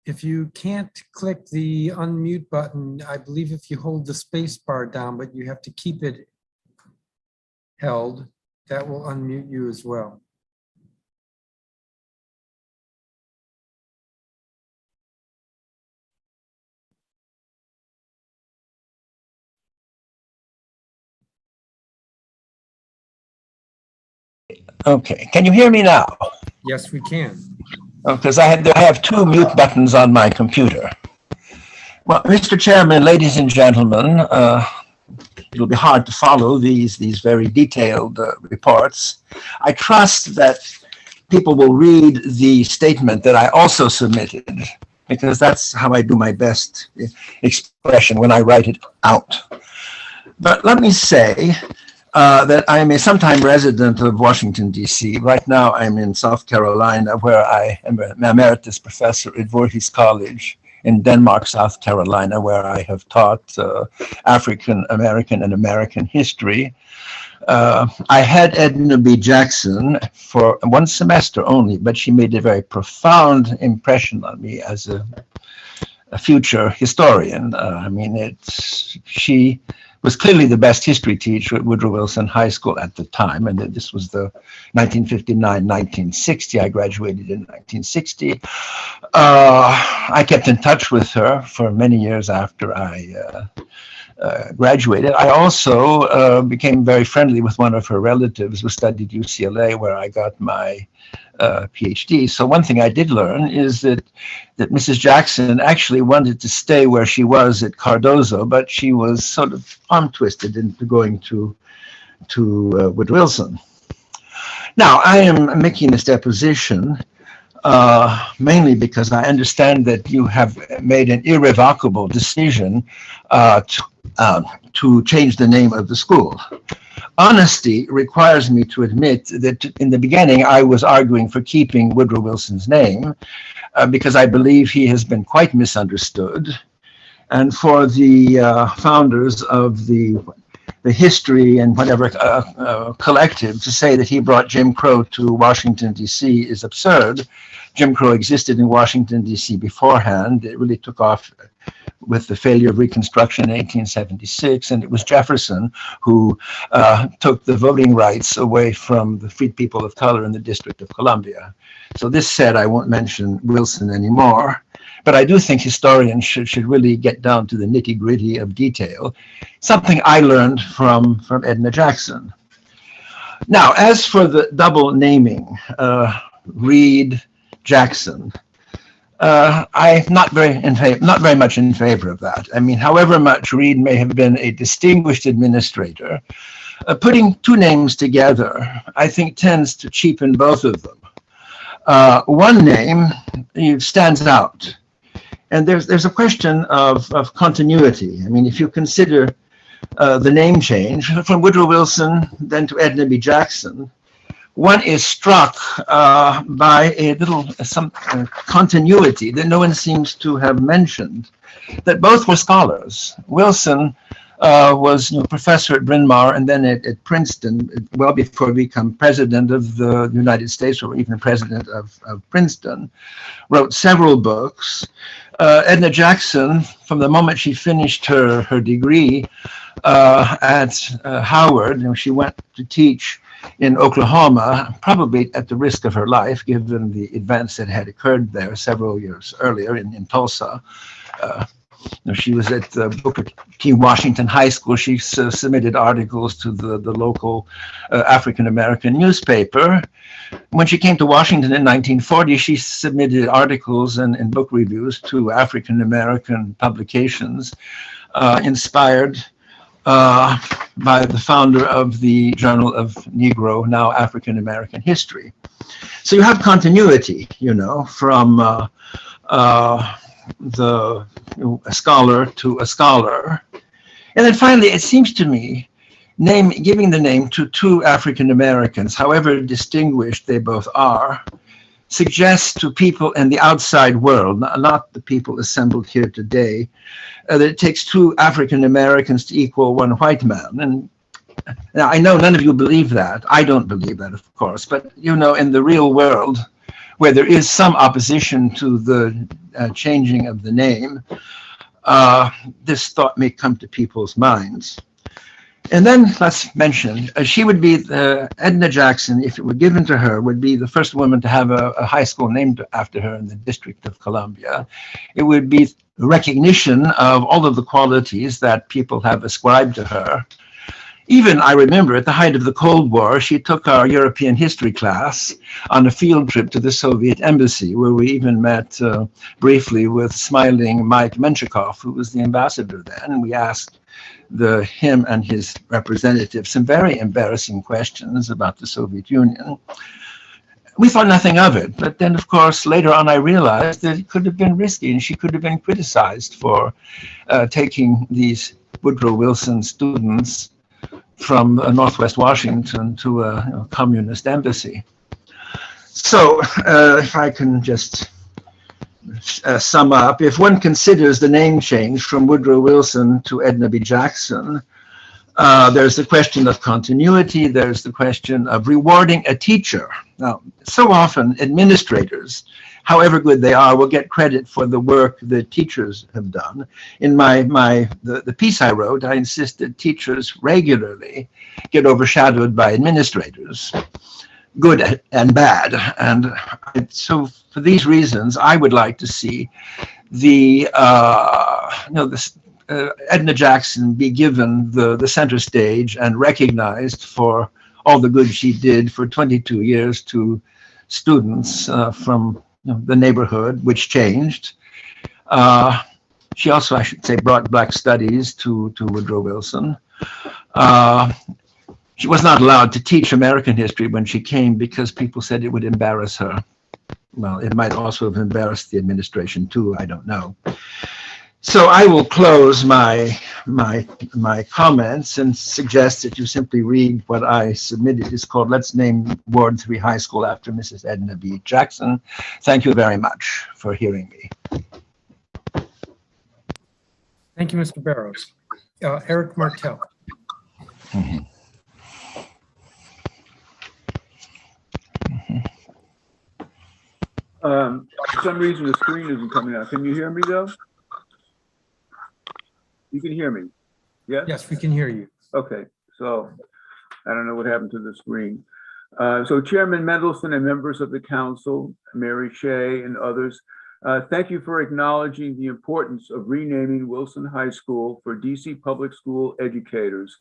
If you can't click the unmute button, I believe if you hold the space bar down, but you have to keep it held, that will unmute you as well. Okay, can you hear me now? Yes, we can. Because I have two mute buttons on my computer. Well, Mr. Chairman, ladies and gentlemen, it'll be hard to follow these very detailed reports. I trust that people will read the statement that I also submitted, because that's how I do my best expression when I write it out. But let me say that I am a sometime resident of Washington, D.C. Right now, I'm in South Carolina, where I am an emeritus professor at Voorhees College in Denmark, South Carolina, where I have taught African American and American history. I had Edna B. Jackson for one semester only, but she made a very profound impression on me as a future historian. She was clearly the best history teacher at Woodrow Wilson High School at the time, and this was the 1959-1960. I graduated in 1960. I kept in touch with her for many years after I graduated. I also became very friendly with one of her relatives who studied UCLA, where I got my PhD. So one thing I did learn is that Mrs. Jackson actually wanted to stay where she was at Cardozo, but she was sort of arm twisted into going to Woodrow Wilson. Now, I am making this deposition mainly because I understand that you have made an irrevocable decision to change the name of the school. Honesty requires me to admit that in the beginning, I was arguing for keeping Woodrow Wilson's name because I believe he has been quite misunderstood. And for the founders of the history and whatever collective to say that he brought Jim Crow to Washington, D.C. is absurd. Jim Crow existed in Washington, D.C. beforehand. It really took off with the failure of Reconstruction in 1876, and it was Jefferson who took the voting rights away from the freed people of color in the District of Columbia. So this said, I won't mention Wilson anymore, but I do think historians should really get down to the nitty-gritty of detail, something I learned from Edna Jackson. Now, as for the double naming, Reed, Jackson, I'm not very much in favor of that. I mean, however much Reed may have been a distinguished administrator, putting two names together, I think, tends to cheapen both of them. One name stands out, and there's a question of continuity. I mean, if you consider the name change from Woodrow Wilson then to Edna B. Jackson, one is struck by some continuity that no one seems to have mentioned, that both were scholars. Wilson was professor at Bryn Mawr and then at Princeton, well before he became president of the United States or even president of Princeton, wrote several books. Edna Jackson, from the moment she finished her degree at Howard, she went to teach in Oklahoma, probably at the risk of her life, given the events that had occurred there several years earlier in Tulsa. She was at Booker T. Washington High School. She submitted articles to the local African-American newspaper. When she came to Washington in 1940, she submitted articles and book reviews to African-American publications, inspired by the founder of the Journal of Negro, now African-American History. So you have continuity, from a scholar to a scholar. And then finally, it seems to me, giving the name to two African-Americans, however distinguished they both are, suggests to people in the outside world, not the people assembled here today, that it takes two African-Americans to equal one white man. And now, I know none of you believe that. I don't believe that, of course. But, in the real world, where there is some opposition to the changing of the name, this thought may come to people's minds. And then let's mention, she would be, Edna Jackson, if it were given to her, would be the first woman to have a high school named after her in the District of Columbia. It would be recognition of all of the qualities that people have ascribed to her. Even, I remember, at the height of the Cold War, she took our European history class on a field trip to the Soviet embassy, where we even met briefly with smiling Mike Menshikov, who was the ambassador then. And we asked him and his representative some very embarrassing questions about the Soviet Union. We thought nothing of it, but then, of course, later on I realized that it could have been risky and she could have been criticized for taking these Woodrow Wilson students from Northwest Washington to a communist embassy. So if I can just sum up, if one considers the name change from Woodrow Wilson to Edna B. Jackson, there's the question of continuity, there's the question of rewarding a teacher. Now, so often administrators, however good they are, will get credit for the work that teachers have done. In the piece I wrote, I insisted teachers regularly get overshadowed by administrators, good and bad. And so for these reasons, I would like to see Edna Jackson be given the center stage and recognized for all the good she did for 22 years to students from the neighborhood, which changed. She also, I should say, brought Black studies to Woodrow Wilson. She was not allowed to teach American history when she came because people said it would embarrass her. Well, it might also have embarrassed the administration too, I don't know. So I will close my comments and suggest that you simply read what I submitted. It's called Let's Name Ward 3 High School after Mrs. Edna B. Jackson. Thank you very much for hearing me. Thank you, Mr. Barrows. Eric Martell. For some reason, the screen isn't coming out. Can you hear me though? You can hear me? Yes? Yes, we can hear you. Okay, so I don't know what happened to the screen. So Chairman Mendelson and members of the council, Mary Shea and others, thank you for acknowledging the importance of renaming Wilson High School for DC public school educators.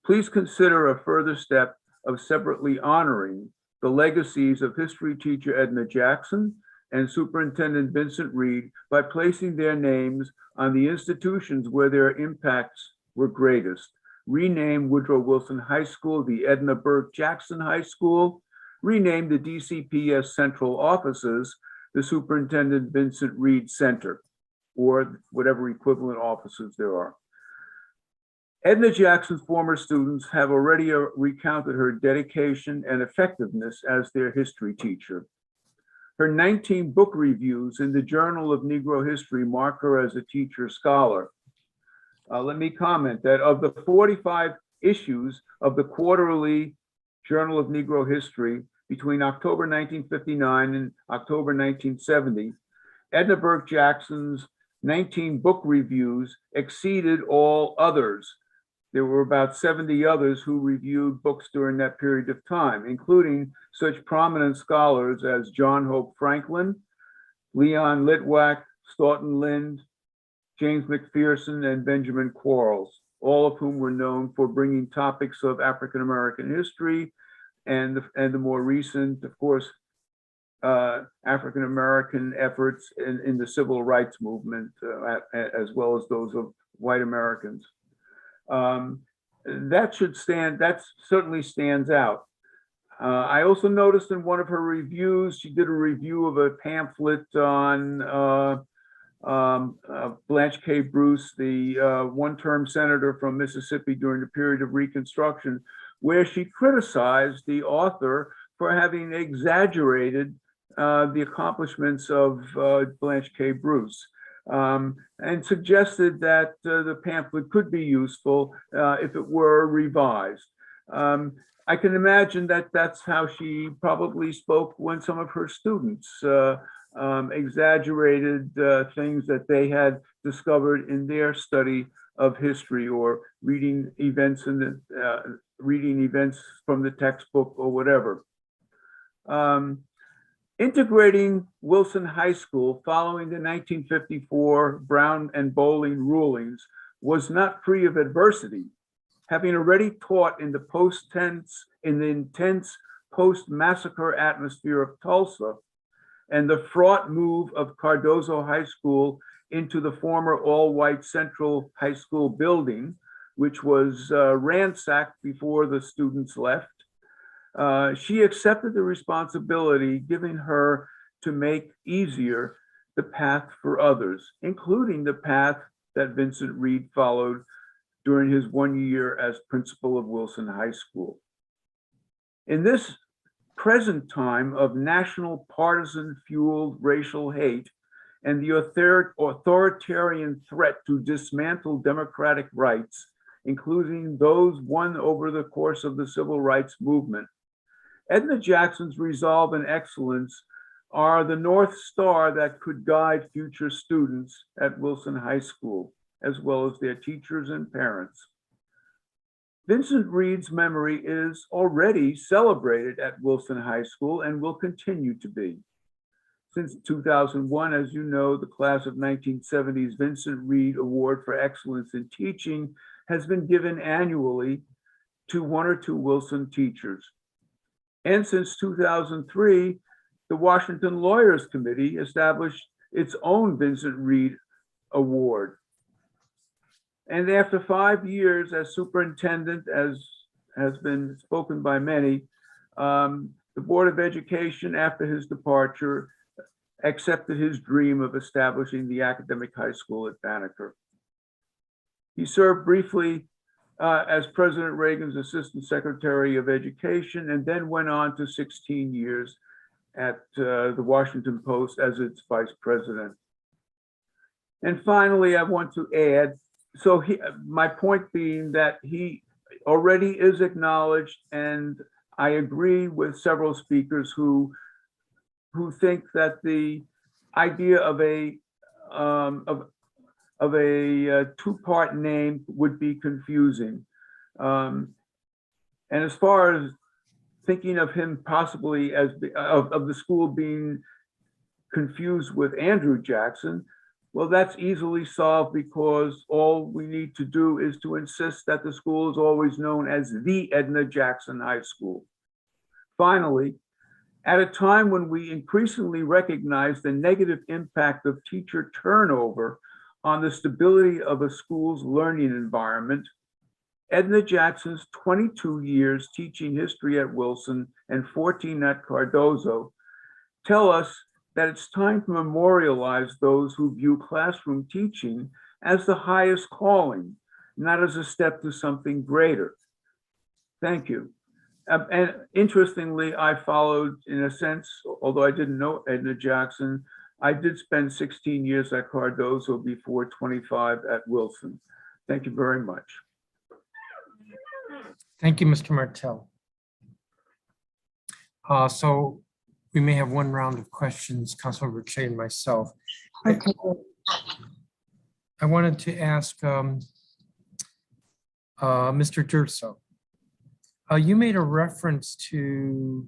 Please consider a further step of separately honoring the legacies of history teacher Edna Jackson and Superintendent Vincent Reed by placing their names on the institutions where their impacts were greatest. Rename Woodrow Wilson High School the Edna Burke Jackson High School. Rename the DCPS central offices the Superintendent Vincent Reed Center, or whatever equivalent offices there are. Edna Jackson's former students have already recounted her dedication and effectiveness as their history teacher. Her 19 book reviews in the Journal of Negro History mark her as a teacher scholar. Let me comment that of the 45 issues of the quarterly Journal of Negro History between October 1959 and October 1970, Edna Burke Jackson's 19 book reviews exceeded all others. There were about 70 others who reviewed books during that period of time, including such prominent scholars as John Hope Franklin, Leon Litwack, Stoughton Lind, James McPherson, and Benjamin Quarles, all of whom were known for bringing topics of African-American history and the more recent, of course, African-American efforts in the civil rights movement, as well as those of white Americans. That certainly stands out. I also noticed in one of her reviews, she did a review of a pamphlet on Blanche K. Bruce, the one-term senator from Mississippi during the period of Reconstruction, where she criticized the author for having exaggerated the accomplishments of Blanche K. Bruce. And suggested that the pamphlet could be useful if it were revised. I can imagine that that's how she probably spoke when some of her students exaggerated things that they had discovered in their study of history or reading events from the textbook or whatever. Integrating Wilson High School following the 1954 Brown and Bowling rulings was not free of adversity. Having already taught in the intense post-massacre atmosphere of Tulsa and the fraught move of Cardozo High School into the former all-white Central High School building, which was ransacked before the students left, she accepted the responsibility given her to make easier the path for others, including the path that Vincent Reed followed during his 1 year as principal of Wilson High School. In this present time of national partisan-fueled racial hate and the authoritarian threat to dismantle democratic rights, including those won over the course of the civil rights movement, Edna Jackson's resolve and excellence are the North Star that could guide future students at Wilson High School, as well as their teachers and parents. Vincent Reed's memory is already celebrated at Wilson High School and will continue to be. Since 2001, as you know, the class of 1970's Vincent Reed Award for Excellence in Teaching has been given annually to one or two Wilson teachers. And since 2003, the Washington Lawyers Committee established its own Vincent Reed Award. And after 5 years as superintendent, as has been spoken by many, the Board of Education, after his departure, accepted his dream of establishing the academic high school at Banneker. He served briefly as President Reagan's Assistant Secretary of Education, and then went on to 16 years at the Washington Post as its vice president. And finally, I want to add, my point being that he already is acknowledged, and I agree with several speakers who think that the idea of a two-part name would be confusing. And as far as thinking of him possibly as of the school being confused with Andrew Jackson, well, that's easily solved, because all we need to do is to insist that the school is always known as the Edna Jackson High School. Finally, at a time when we increasingly recognize the negative impact of teacher turnover on the stability of a school's learning environment, Edna Jackson's 22 years teaching history at Wilson and 14 at Cardozo tell us that it's time to memorialize those who view classroom teaching as the highest calling, not as a step to something greater. Thank you. And interestingly, I followed, in a sense, although I didn't know Edna Jackson, I did spend 16 years at Cardozo before 25 at Wilson. Thank you very much. Thank you, Mr. Martell. So we may have one round of questions, Councilmember Che and myself. Okay. I wanted to ask Mr. Durso. You made a reference to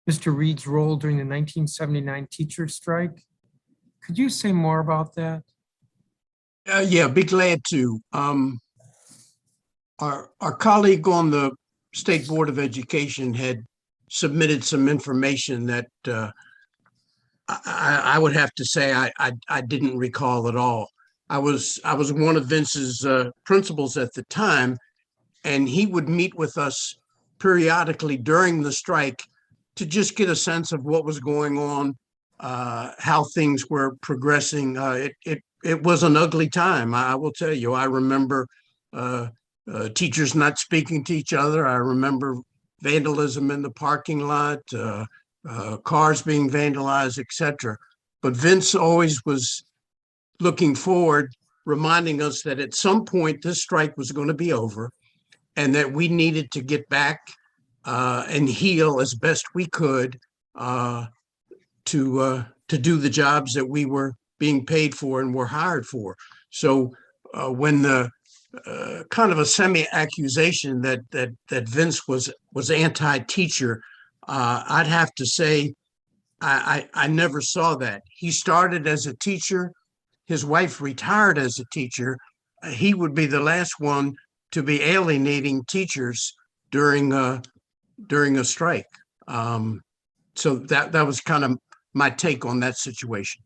Mr. Reed's role during the 1979 teacher strike. Could you say more about that? Yeah, be glad to. Our colleague on the State Board of Education had submitted some information that I would have to say I didn't recall at all. I was one of Vince's principals at the time, and he would meet with us periodically during the strike to just get a sense of what was going on, how things were progressing. It was an ugly time, I will tell you. I remember teachers not speaking to each other. I remember vandalism in the parking lot, cars being vandalized, etc. But Vince always was looking forward, reminding us that at some point this strike was going to be over, and that we needed to get back and heal as best we could to do the jobs that we were being paid for and were hired for. So when the kind of a semi-accusation that Vince was anti-teacher, I'd have to say I never saw that. He started as a teacher. His wife retired as a teacher. He would be the last one to be alienating teachers during a strike. So that was kind of my take on that situation.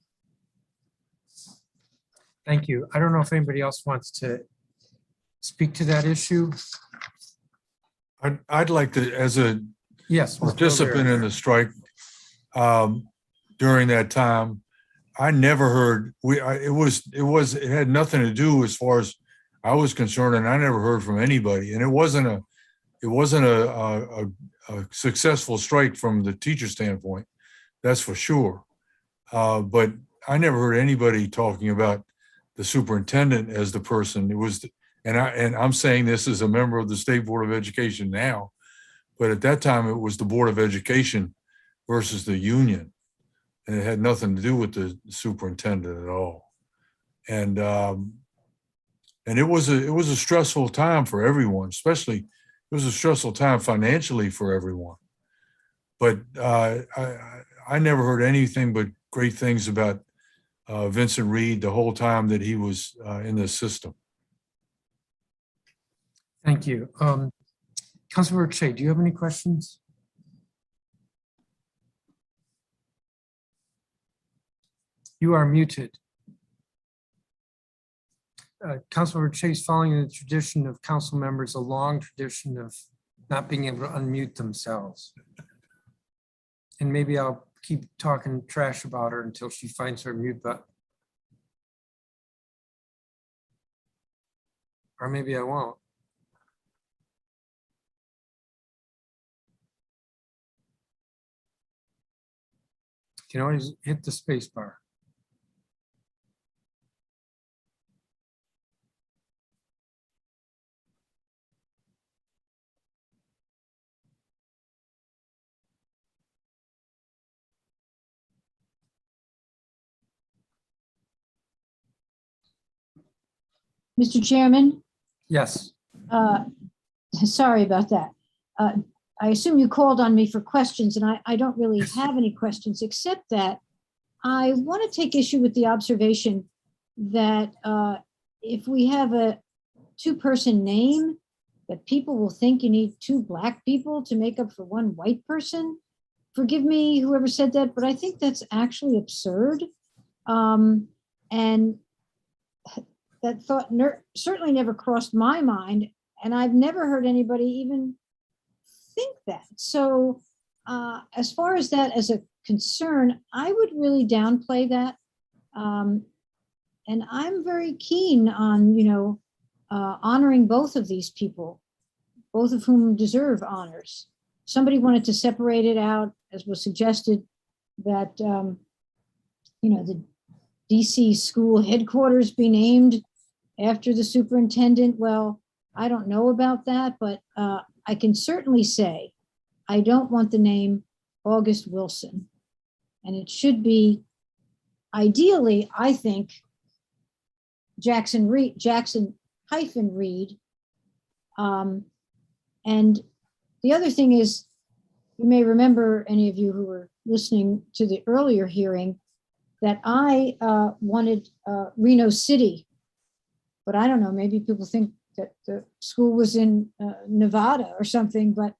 Thank you. I don't know if anybody else wants to speak to that issue. I'd like to, as a Yes. Mr. participant O'Leary. in the strike during that time, I never heard, it had nothing to do, as far as I was concerned, and I never heard from anybody. And it wasn't a successful strike from the teacher standpoint, that's for sure. But I never heard anybody talking about the superintendent as the person. It was, and I'm saying this as a member of the State Board of Education now, but at that time it was the Board of Education versus the union, and it had nothing to do with the superintendent at all. And it was a stressful time for everyone, especially it was a stressful time financially for everyone. But I never heard anything but great things about Vincent Reed the whole time that he was in the system. Thank you. Councilmember Che, do you have any questions? You are muted. Councilmember Chase, following the tradition of council members, a long tradition of not being able to unmute themselves. And maybe I'll keep talking trash about her until she finds her mute button. Or maybe I won't. You can always hit the space bar. Mr. Chairman, Yes. sorry about that. I assume you called on me for questions, and I don't really have any questions, except that I want to take issue with the observation that if we have a two-person name, that people will think you need two Black people to make up for one white person. Forgive me, whoever said that, but I think that's actually absurd. And that thought certainly never crossed my mind, and I've never heard anybody even think that. So as far as that as a concern, I would really downplay that. And I'm very keen on, honoring both of these people, both of whom deserve honors. Somebody wanted to separate it out, as was suggested, that, the DC school headquarters be named after the superintendent. Well, I don't know about that, but I can certainly say I don't want the name August Wilson. And it should be, ideally, I think, Jackson Reed. And the other thing is, you may remember, any of you who were listening to the earlier hearing, that I wanted Reno City. But I don't know, maybe people think that the school was in Nevada or something, but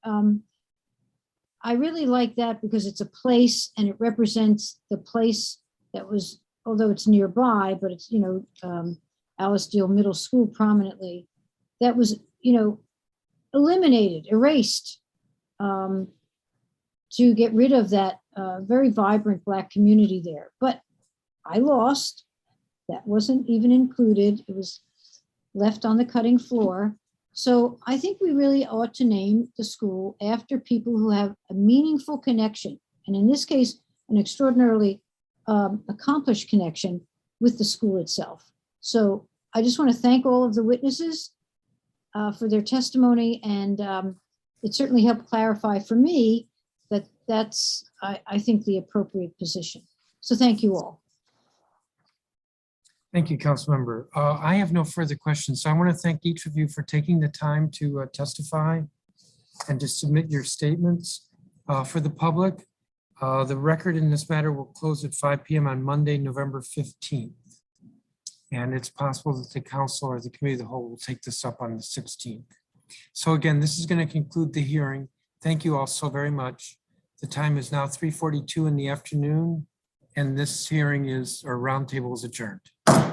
I really like that because it's a place and it represents the place that was, although it's nearby, but it's, Alice Deal Middle School prominently, that was, eliminated, erased, to get rid of that very vibrant Black community there. But I lost. That wasn't even included. It was left on the cutting floor. So I think we really ought to name the school after people who have a meaningful connection, and in this case, an extraordinarily accomplished connection with the school itself. So I just want to thank all of the witnesses for their testimony, and it certainly helped clarify for me that that's, I think, the appropriate position. So thank you all. Thank you, Councilmember. I have no further questions. So I want to thank each of you for taking the time to testify and to submit your statements for the public. The record in this matter will close at 5 p.m. on Monday, November 15th. And it's possible that the council or the committee of the whole will take this up on the 16th. So again, this is going to conclude the hearing. Thank you all so very much. The time is now 3:42 in the afternoon, and this hearing is, or roundtable is adjourned.